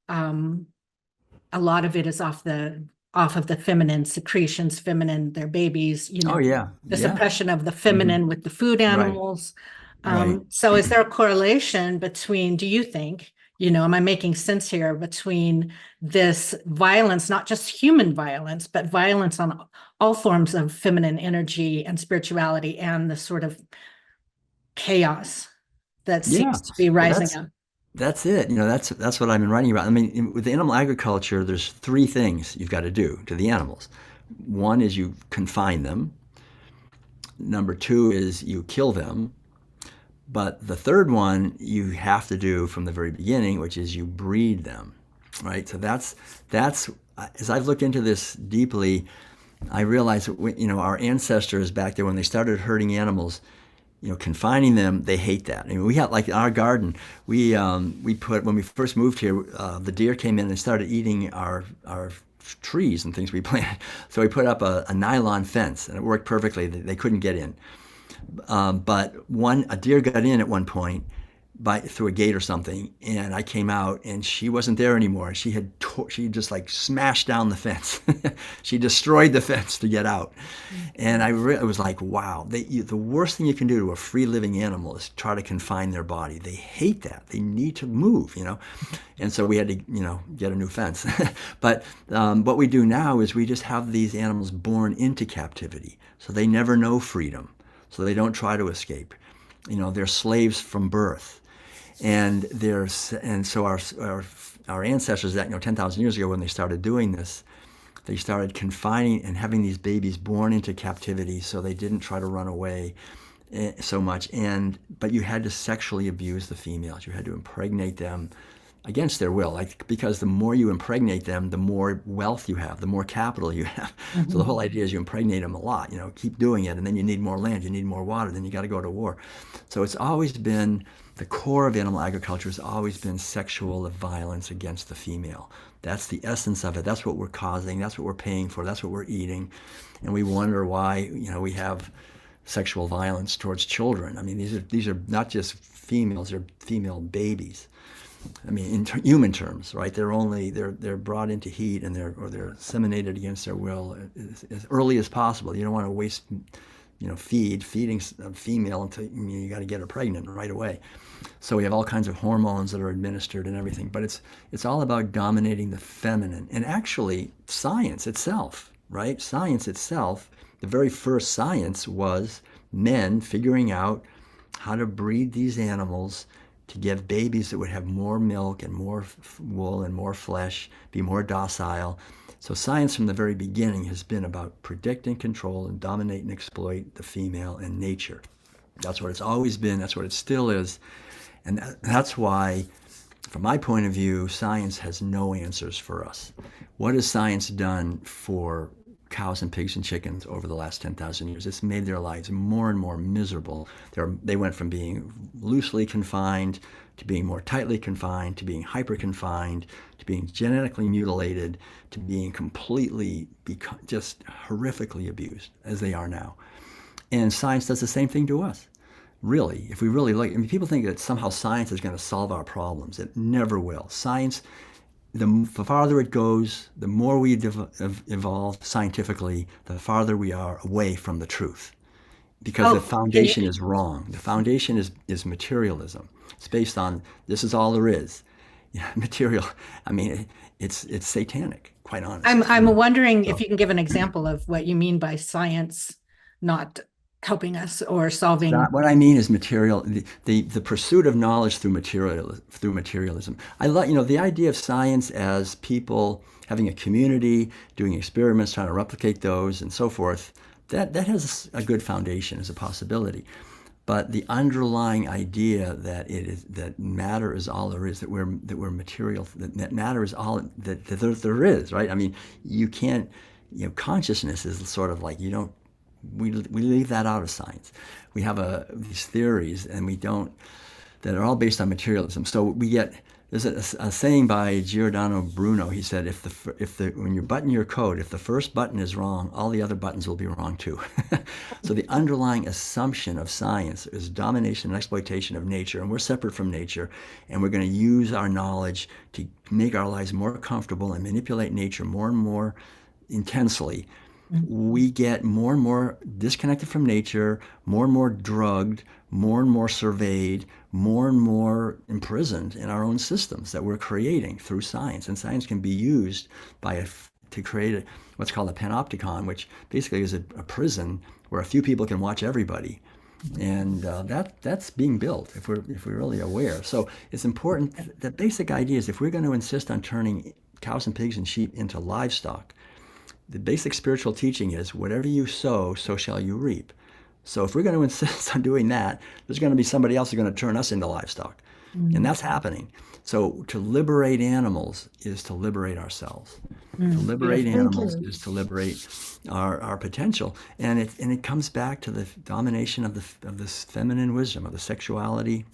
a lot of it is off of the feminine secretions, their babies, Oh, yeah. the Yeah. suppression of the feminine with the food animals. Right. So is there a correlation between, do you think, am I making sense here, between this violence, not just human violence, but violence on all forms of feminine energy and spirituality, and the sort of chaos that seems to be rising up? That's it. That's what I've been writing about. I mean, with animal agriculture, there's 3 things you've got to do to the animals. One is you confine them. Number 2 is you kill them. But the third one you have to do from the very beginning, which is you breed them, right? So that's as I've looked into this deeply, I realized that our ancestors back there, when they started herding animals, confining them, they hate that. I mean, we had, like, in our garden, we put, when we first moved here, the deer came in and started eating our trees and things we planted. So we put up a nylon fence, and it worked perfectly. They couldn't get in. But a deer got in at one point through a gate or something, and I came out, and she wasn't there anymore. She just like smashed down the fence. She destroyed the fence to get out. And I was like, wow, the worst thing you can do to a free living animal is try to confine their body. They hate that. They need to move, And so we had to, get a new fence. But what we do now is we just have these animals born into captivity, so they never know freedom. So they don't try to escape. They're slaves from birth. And so our ancestors, 10,000 years ago, when they started doing this, they started confining and having these babies born into captivity, so they didn't try to run away so much. But you had to sexually abuse the females. You had to impregnate them against their will, because the more you impregnate them, the more wealth you have, the more capital you have. Mm-hmm. So the whole idea is you impregnate them a lot, keep doing it, and then you need more land, you need more water, then you got to go to war. So it's always been the core of animal agriculture has always been sexual violence against the female. That's the essence of it. That's what we're causing. That's what we're paying for. That's what we're eating. And we wonder why, we have sexual violence towards children. I mean, these are not just females, they're female babies. I mean, in human terms, right? They're brought into heat and they're inseminated against their will as early as possible. You don't want to waste, feeding a female until you got to get her pregnant right away. So we have all kinds of hormones that are administered and everything, but it's all about dominating the feminine. And actually, science itself, right? Science itself, the very first science was men figuring out how to breed these animals to give babies that would have more milk and more wool and more flesh, be more docile. So science from the very beginning has been about predict and control and dominate and exploit the female and nature. That's what it's always been. That's what it still is. And that's why, from my point of view, science has no answers for us. What has science done for cows and pigs and chickens over the last 10,000 years? It's made their lives more and more miserable. They went from being loosely confined to being more tightly confined, to being hyper-confined, to being genetically mutilated, to being completely, just horrifically abused, as they are now. And science does the same thing to us. Really, if we really look, people think that somehow science is going to solve our problems. It never will. Science, the farther it goes, the more we evolve scientifically, the farther we are away from the truth. Because the foundation is wrong. The foundation is materialism. It's based on, this is all there is. Material, I mean, it's satanic, quite honestly. I'm wondering if you can give an example of what you mean by science not helping us or solving. What I mean is material, the pursuit of knowledge through materialism. I love, the idea of science as people having a community, doing experiments, trying to replicate those, and so forth. That has a good foundation as a possibility. But the underlying idea that matter is all there is, that we're material, that matter is all that there is, right? I mean, you can't, consciousness is sort of like, we leave that out of science. We have these theories, and that are all based on materialism. So there's a saying by Giordano Bruno. He said, when you button your coat, if the first button is wrong, all the other buttons will be wrong too. So the underlying assumption of science is domination and exploitation of nature, and we're separate from nature, and we're going to use our knowledge to make our lives more comfortable and manipulate nature more and more intensely. We get more and more disconnected from nature, more and more drugged, more and more surveyed, more and more imprisoned in our own systems that we're creating through science. And science can be used to create what's called a panopticon, which basically is a prison where a few people can watch everybody. And that's being built if we're really aware. So it's important. The basic idea is, if we're going to insist on turning cows and pigs and sheep into livestock, the basic spiritual teaching is, whatever you sow, so shall you reap. So if we're going to insist on doing that, there's going to be somebody else who's going to turn us into livestock. And that's happening. So to liberate animals is to liberate ourselves. To liberate animals is to liberate our potential. And it comes back to the domination of this feminine wisdom, of the sexuality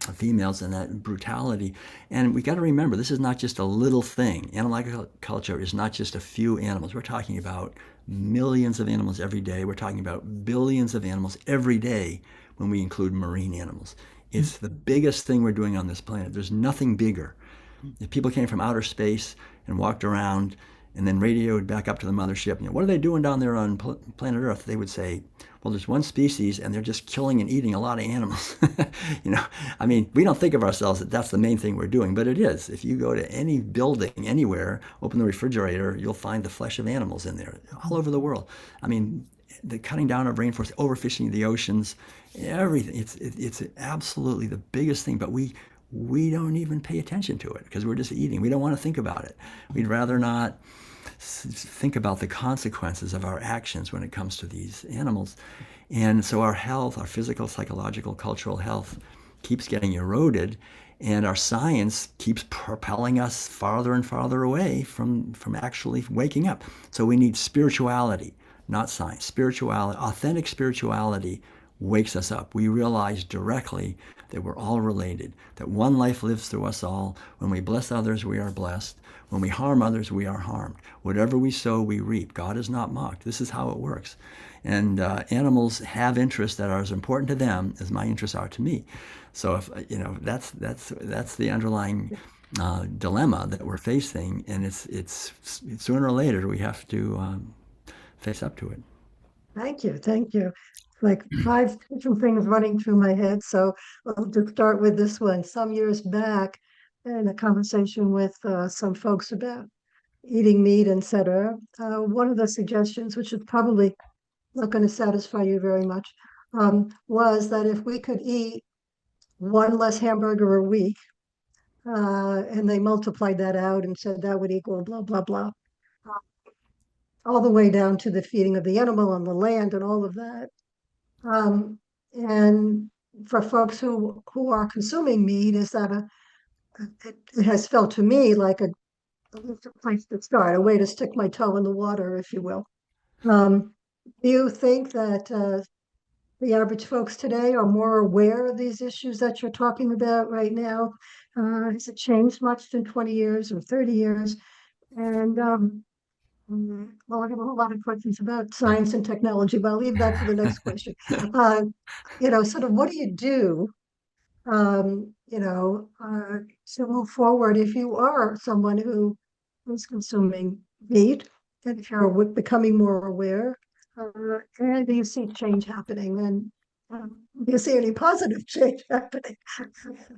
of females, and that brutality. And we got to remember, this is not just a little thing. Animal agriculture is not just a few animals. We're talking about millions of animals every day. We're talking about billions of animals every day when we include marine animals. It's the biggest thing we're doing on this planet. There's nothing bigger. If people came from outer space and walked around and then radioed back up to the mothership, what are they doing down there on planet Earth? They would say, well, there's one species and they're just killing and eating a lot of animals. I mean, we don't think of ourselves that that's the main thing we're doing, but it is. If you go to any building anywhere, open the refrigerator, you'll find the flesh of animals in there all over the world. I mean, the cutting down of rainforests, overfishing the oceans, everything. It's absolutely the biggest thing, but we don't even pay attention to it because we're just eating. We don't want to think about it. We'd rather not think about the consequences of our actions when it comes to these animals. And so our health, our physical, psychological, cultural health keeps getting eroded, and our science keeps propelling us farther and farther away from actually waking up. So we need spirituality, not science. Spirituality, authentic spirituality wakes us up. We realize directly that we're all related, that one life lives through us all. When we bless others, we are blessed. When we harm others, we are harmed. Whatever we sow, we reap. God is not mocked. This is how it works. And animals have interests that are as important to them as my interests are to me. So if that's the underlying dilemma that we're facing, and it's sooner or later we have to face up to it. Thank you. Thank you. Like five different things running through my head. So I'll just start with this one. Some years back, in a conversation with some folks about eating meat, etc., one of the suggestions, which is probably not going to satisfy you very much, was that if we could eat one less hamburger a week, and they multiplied that out and said that would equal blah, blah, blah, all the way down to the feeding of the animal on the land and all of that. And for folks who are consuming meat, is that it has felt to me like a place to start, a way to stick my toe in the water, if you will. Do you think that the average folks today are more aware of these issues that you're talking about right now? Has it changed much in 20 years or 30 years? And well, I have a whole lot of questions about science and technology, but I'll leave that for the next question. Sort of what do you do, to move forward if you are someone who is consuming meat, and if you're becoming more aware, and do you see change happening, and do you see any positive change happening?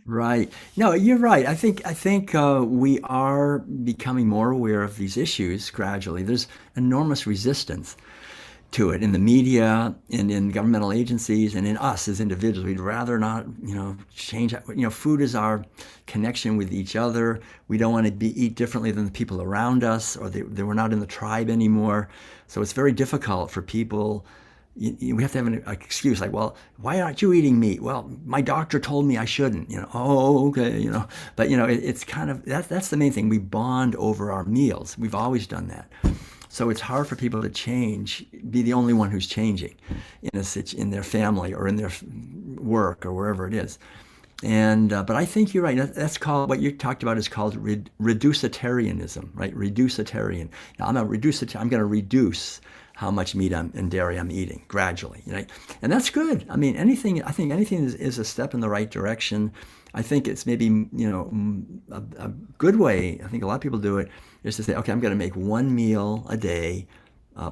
Right. No, you're right. I think we are becoming more aware of these issues gradually. There's enormous resistance to it in the media and in governmental agencies and in us as individuals. We'd rather not, change. Food is our connection with each other. We don't want to eat differently than the people around us, or they were not in the tribe anymore. So it's very difficult for people. We have to have an excuse like, well, why aren't you eating meat? Well, my doctor told me I shouldn't. Oh, okay, But it's kind of that's the main thing. We bond over our meals. We've always done that. So it's hard for people to change, be the only one who's changing in their family or in their work or wherever it is. And but I think you're right. That's called, what you talked about is called reducitarianism, right? Reducitarian. Now I'm I'm going to reduce how much meat and dairy I'm eating gradually, and that's good. I mean, I think anything is a step in the right direction. I think it's maybe, a good way, I think a lot of people do it, is to say, okay, I'm going to make one meal a day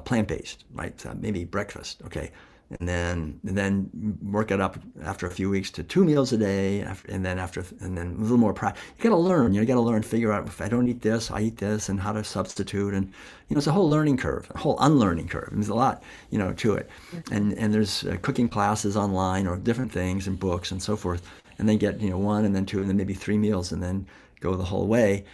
plant-based, right? So maybe breakfast, okay? And then work it up after a few weeks to 2 meals a day, and then a little more practice. You got to learn, figure out, if I don't eat this, I eat this, and how to substitute. And, it's a whole learning curve, a whole unlearning curve. And there's a lot, to it. And there's cooking classes online or different things and books and so forth. And then get, 1 and then 2 and then maybe 3 meals and then go the whole way.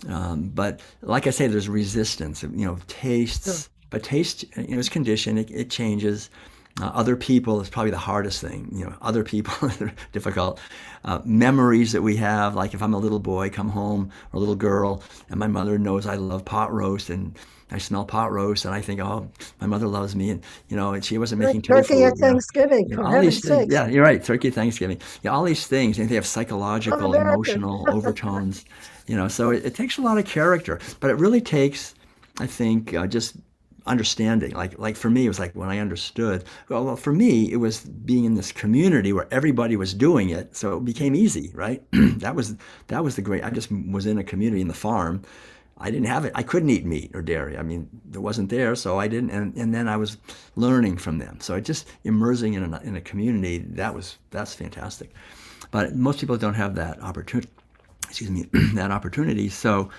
But like I say, there's resistance, tastes, but taste, is conditioned, it changes. Other people is probably the hardest thing. Other people are difficult. Memories that we have, like if I'm a little boy, come home, or a little girl, and my mother knows I love pot roast, and I smell pot roast, and I think, oh, my mother loves me, and she wasn't making tofu. Turkey at Thanksgiving, for all these heaven's things. sakes. Yeah, you're right. Turkey at Thanksgiving. Yeah, all these things, and they have psychological, emotional overtones. So it takes a lot of character, but it really takes, I think, just understanding. Like for me, it was like when I understood. Well, for me, it was being in this community where everybody was doing it, so it became easy, right? that was the great. I just was in a community in the farm. I didn't have it. I couldn't eat meat or dairy. I mean, it wasn't there, so I didn't. And then I was learning from them. So just immersing in a community, that's fantastic. But most people don't have that opportunity. Excuse me, that opportunity. So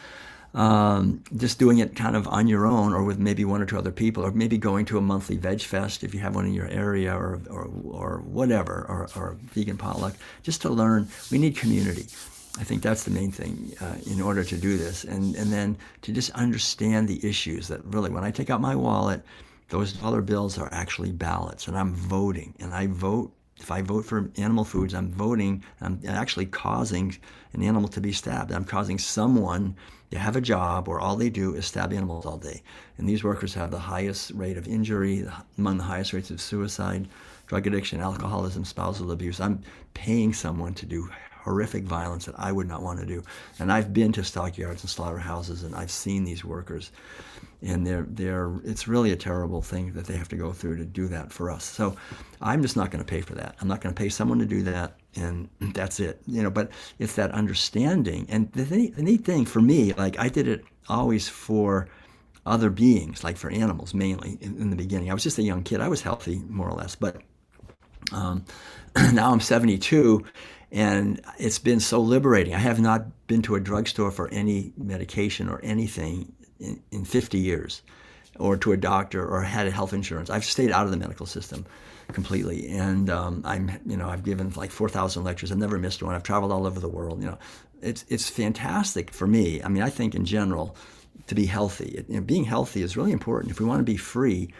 just doing it kind of on your own, or with maybe 1 or 2 other people, or maybe going to a monthly veg fest if you have one in your area, or whatever, or vegan potluck, just to learn. We need community. I think that's the main thing in order to do this, and then to just understand the issues that really, when I take out my wallet, those dollar bills are actually ballots, and I'm voting, and I vote. If I vote for animal foods, I'm voting, I'm actually causing an animal to be stabbed. I'm causing someone to have a job where all they do is stab animals all day. And these workers have the highest rate of injury, among the highest rates of suicide. drug addiction, alcoholism, spousal abuse. I'm paying someone to do horrific violence that I would not want to do. And I've been to stockyards and slaughterhouses, and I've seen these workers, and it's really a terrible thing that they have to go through to do that for us. So I'm just not going to pay for that. I'm not going to pay someone to do that, and that's it. But it's that understanding. And the neat thing for me, like, I did it always for other beings, like for animals mainly in the beginning. I was just a young kid. I was healthy, more or less, but now I'm 72, and it's been so liberating. I have not been to a drugstore for any medication or anything in 50 years, or to a doctor, or had health insurance. I've stayed out of the medical system completely, and I've given like 4,000 lectures. I've never missed one. I've traveled all over the world. It's fantastic for me. I mean, I think in general, to be healthy. Being healthy is really important. If we want to be free,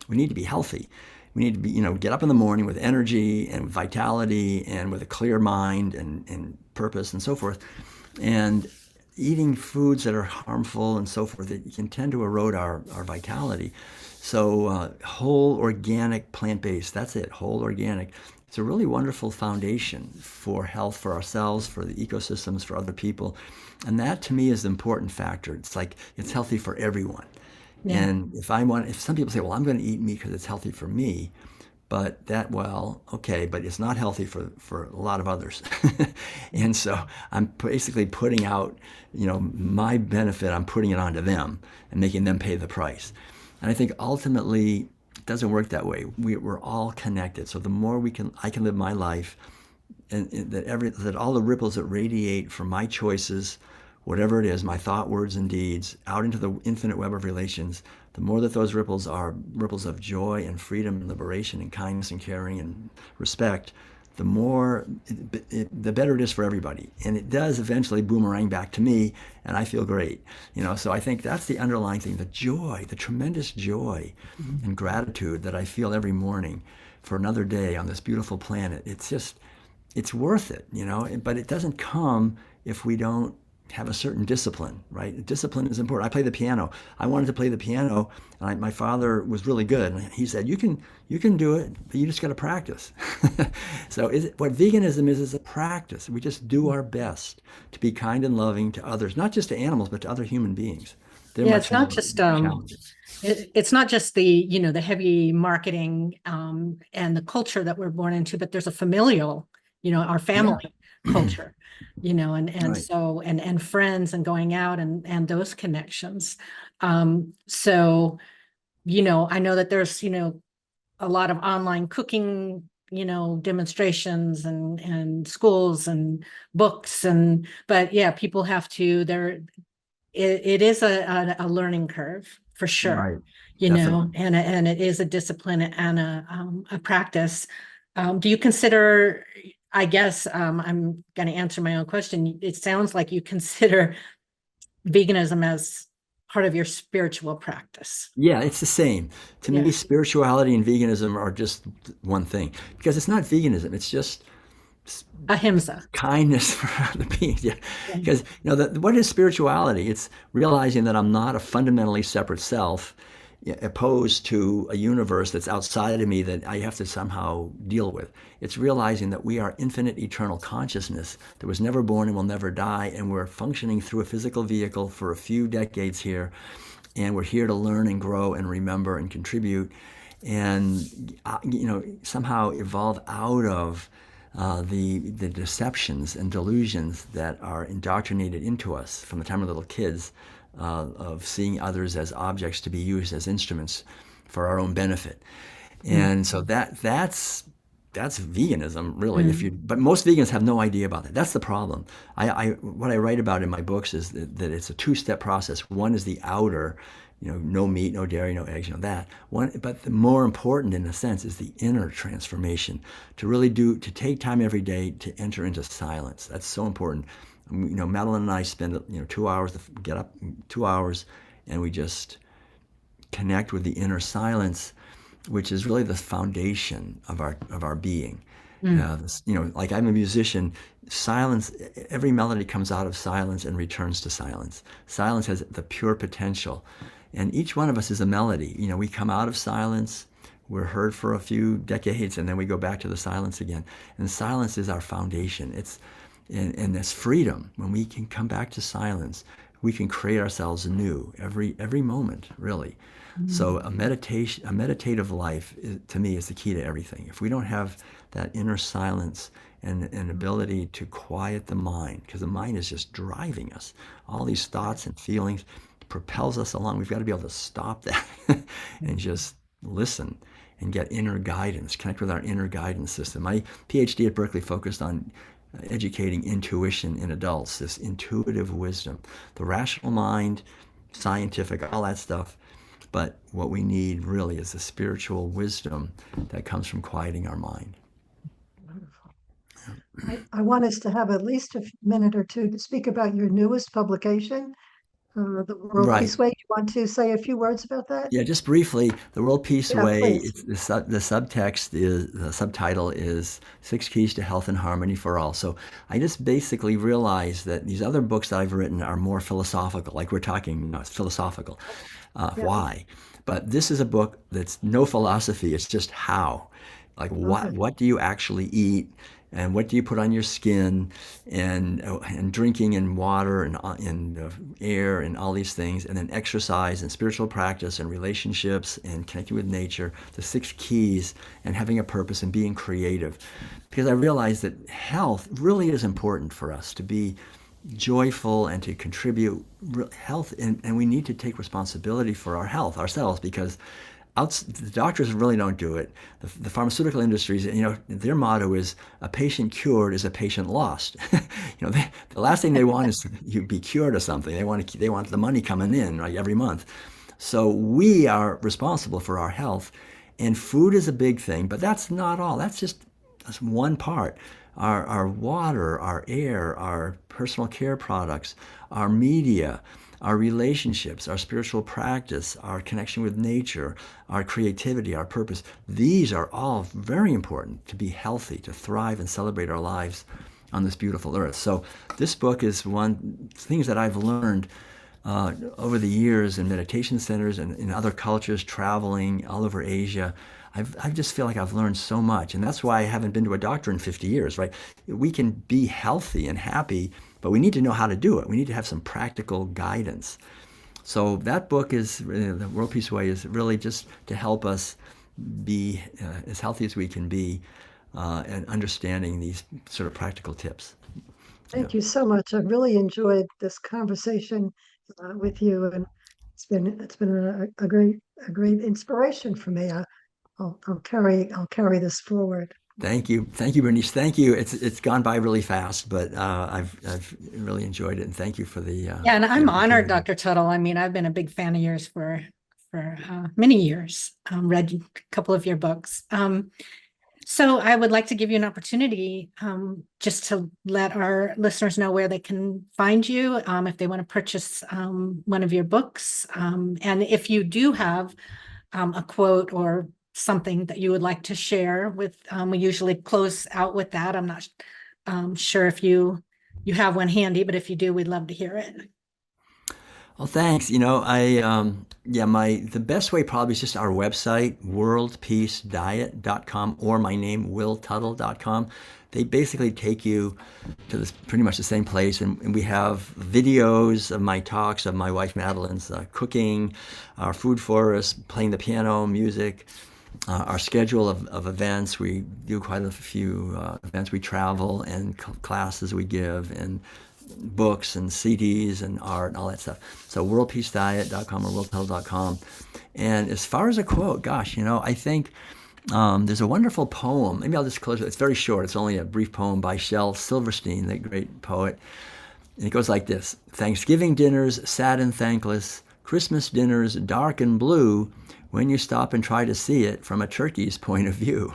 we need to be healthy. We need to be, get up in the morning with energy and vitality and with a clear mind and purpose and so forth. And eating foods that are harmful and so forth, it can tend to erode our vitality. So whole, organic, plant-based, that's it, whole, organic. It's a really wonderful foundation for health, for ourselves, for the ecosystems, for other people. And that, to me, is the important factor. It's like, it's healthy for everyone. Yeah. And if some people say, well, I'm going to eat meat because it's healthy for me, but okay, but it's not healthy for a lot of others. And so I'm basically putting out, my benefit, I'm putting it onto them and making them pay the price. And I think ultimately it doesn't work that way. We're all connected. So the more I can live my life, and that all the ripples that radiate from my choices, whatever it is, my thought, words, and deeds, out into the infinite web of relations, the more that those ripples are ripples of joy and freedom and liberation and kindness and caring and respect, the better it is for everybody. And it does eventually boomerang back to me, and I feel great. So I think that's the underlying thing, the joy, the tremendous joy and gratitude that I feel every morning for another day on this beautiful planet. It's worth it, but it doesn't come if we don't have a certain discipline, right? Discipline is important. I play the piano. I wanted to play the piano, and my father was really good. And he said, you can do it, but you just got to practice. So what veganism is a practice. We just do our best to be kind and loving to others, not just to animals, but to other human beings. It's not just it's not just the the heavy marketing and the culture that we're born into, but there's a familial, our family culture, and Right. so and friends and going out and those connections. So I know that there's a lot of online cooking demonstrations and schools and books, but people have to it is a learning curve for sure. Right. And it is a discipline and a practice. Do you consider, I guess I'm going to answer my own question. It sounds like you consider veganism as part of your spiritual practice. Yeah, it's the same. To me, spirituality and veganism are just one thing, because it's not veganism. It's just ahimsa, kindness for other beings. Yeah, because what is spirituality? It's realizing that I'm not a fundamentally separate self, opposed to a universe that's outside of me that I have to somehow deal with. It's realizing that we are infinite, eternal consciousness that was never born and will never die, and we're functioning through a physical vehicle for a few decades here, and we're here to learn and grow and remember and contribute, and somehow evolve out of the deceptions and delusions that are indoctrinated into us from the time we're little kids, of seeing others as objects to be used as instruments for our own benefit. And so that's veganism, really. But most vegans have no idea about that. That's the problem. What I write about in my books is that it's a two-step process. One is the outer, no meat, no dairy, no eggs, that one. But the more important, in a sense, is the inner transformation, to take time every day to enter into silence. That's so important. Madeline and I spend 2 hours, get up 2 hours, and we just connect with the inner silence, which is really the foundation of our being. Like, I'm a musician. Silence, every melody comes out of silence and returns to silence. Silence has the pure potential, and each one of us is a melody. We come out of silence, we're heard for a few decades, and then we go back to the silence again. And silence is our foundation. And this freedom. When we can come back to silence, we can create ourselves anew every moment, really. So a meditative life, to me, is the key to everything. If we don't have that inner silence and an ability to quiet the mind, because the mind is just driving us, all these thoughts and feelings propels us along. We've got to be able to stop that and just listen and get inner guidance, connect with our inner guidance system. My Ph.D. at Berkeley focused on educating intuition in adults, this intuitive wisdom, the rational mind, scientific, all that stuff. But what we need really is the spiritual wisdom that comes from quieting our mind. I want us to have at least a minute or two to speak about your newest publication, The World Right. Peace Way. You want to say a few words about that? Yeah, just briefly, the World Peace Yeah, Way, please. the subtext is, the subtitle is Six Keys to Health and Harmony for All. So I just basically realized that these other books that I've written are more philosophical, like we're talking, it's philosophical. Yeah. Why? But this is a book that's no philosophy, it's just how. Like Okay. what do you actually eat, and what do you put on your skin, and drinking and water and air and all these things, and then exercise and spiritual practice and relationships and connecting with nature, the six keys, and having a purpose and being creative. Because I realized that health really is important for us to be joyful and to contribute health, and we need to take responsibility for our health ourselves, because the doctors really don't do it. The pharmaceutical industries, their motto is a patient cured is a patient lost. The last thing they want is you be cured of something. They want the money coming in like every month. So we are responsible for our health, and food is a big thing, but that's not all. That's one part. Our water, our air, our personal care products, our media, our relationships, our spiritual practice, our connection with nature, our creativity, our purpose. These are all very important to be healthy, to thrive and celebrate our lives on this beautiful earth. So this book is one things that I've learned over the years in meditation centers and in other cultures, traveling all over Asia. I just feel like I've learned so much, and that's why I haven't been to a doctor in 50 years, right? We can be healthy and happy, but we need to know how to do it. We need to have some practical guidance. So that book is, The World Peace Way, is really just to help us be as healthy as we can be, and understanding these sort of practical tips. Thank you so much. I've really enjoyed this conversation with you, and it's been a great inspiration for me. I'll carry this forward. Thank you, Bernice. Thank you. It's gone by really fast, but I've really enjoyed it, and thank you for the Yeah, and the I'm honored, opportunity. Dr. Tuttle. I mean, I've been a big fan of yours for many years. Read a couple of your books. So I would like to give you an opportunity just to let our listeners know where they can find you if they want to purchase one of your books. And if you do have a quote or something that you would like to share with, we usually close out with that. I'm not sure if you have one handy, but if you do, we'd love to hear it. Well, thanks. The best way probably is just our website, worldpeacediet.com, or my name, willtuttle.com. They basically take you to pretty much the same place, and we have videos of my talks, of my wife Madeline's cooking, our food forest, playing the piano, music, our schedule of events. We do quite a few events. We travel, and classes we give, and books and CDs and art and all that stuff. So worldpeacediet.com or worldtuttle.com. And as far as a quote, gosh, I think there's a wonderful poem. Maybe I'll just close it. It's very short. It's only a brief poem by Shel Silverstein, the great poet. And it goes like this: Thanksgiving dinners sad and thankless, Christmas dinners dark and blue, when you stop and try to see it from a turkey's point of view.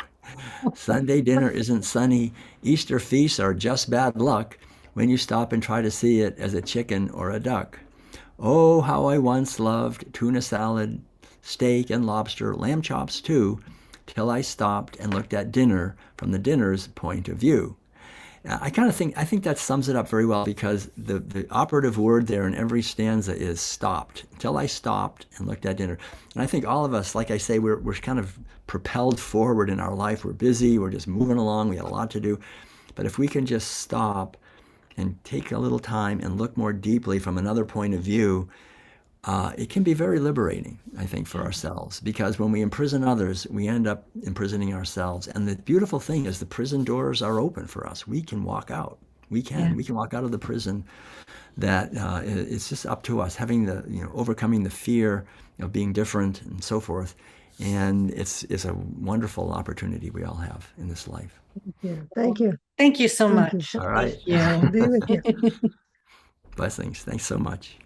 Sunday dinner isn't sunny, Easter feasts are just bad luck, when you stop and try to see it as a chicken or a duck. Oh, how I once loved tuna salad, steak and lobster, lamb chops too, till I stopped and looked at dinner from the dinner's point of view. I think that sums it up very well, because the operative word there in every stanza is stopped. Until I stopped and looked at dinner. And I think all of us, like I say, we're kind of propelled forward in our life. We're busy, we're just moving along, we have a lot to do. But if we can just stop and take a little time and look more deeply from another point of view, it can be very liberating, I think, for ourselves, because when we imprison others, we end up imprisoning ourselves. And the beautiful thing is the prison doors are open for us. We can walk out. We can walk out of the prison. That it's just up to us, having overcoming the fear of being different and so forth. And it's a wonderful opportunity we all have in this life. Yeah. Thank you. Thank you so Thank you. much. All right. Thank Be with you. you. Blessings. Thanks so much.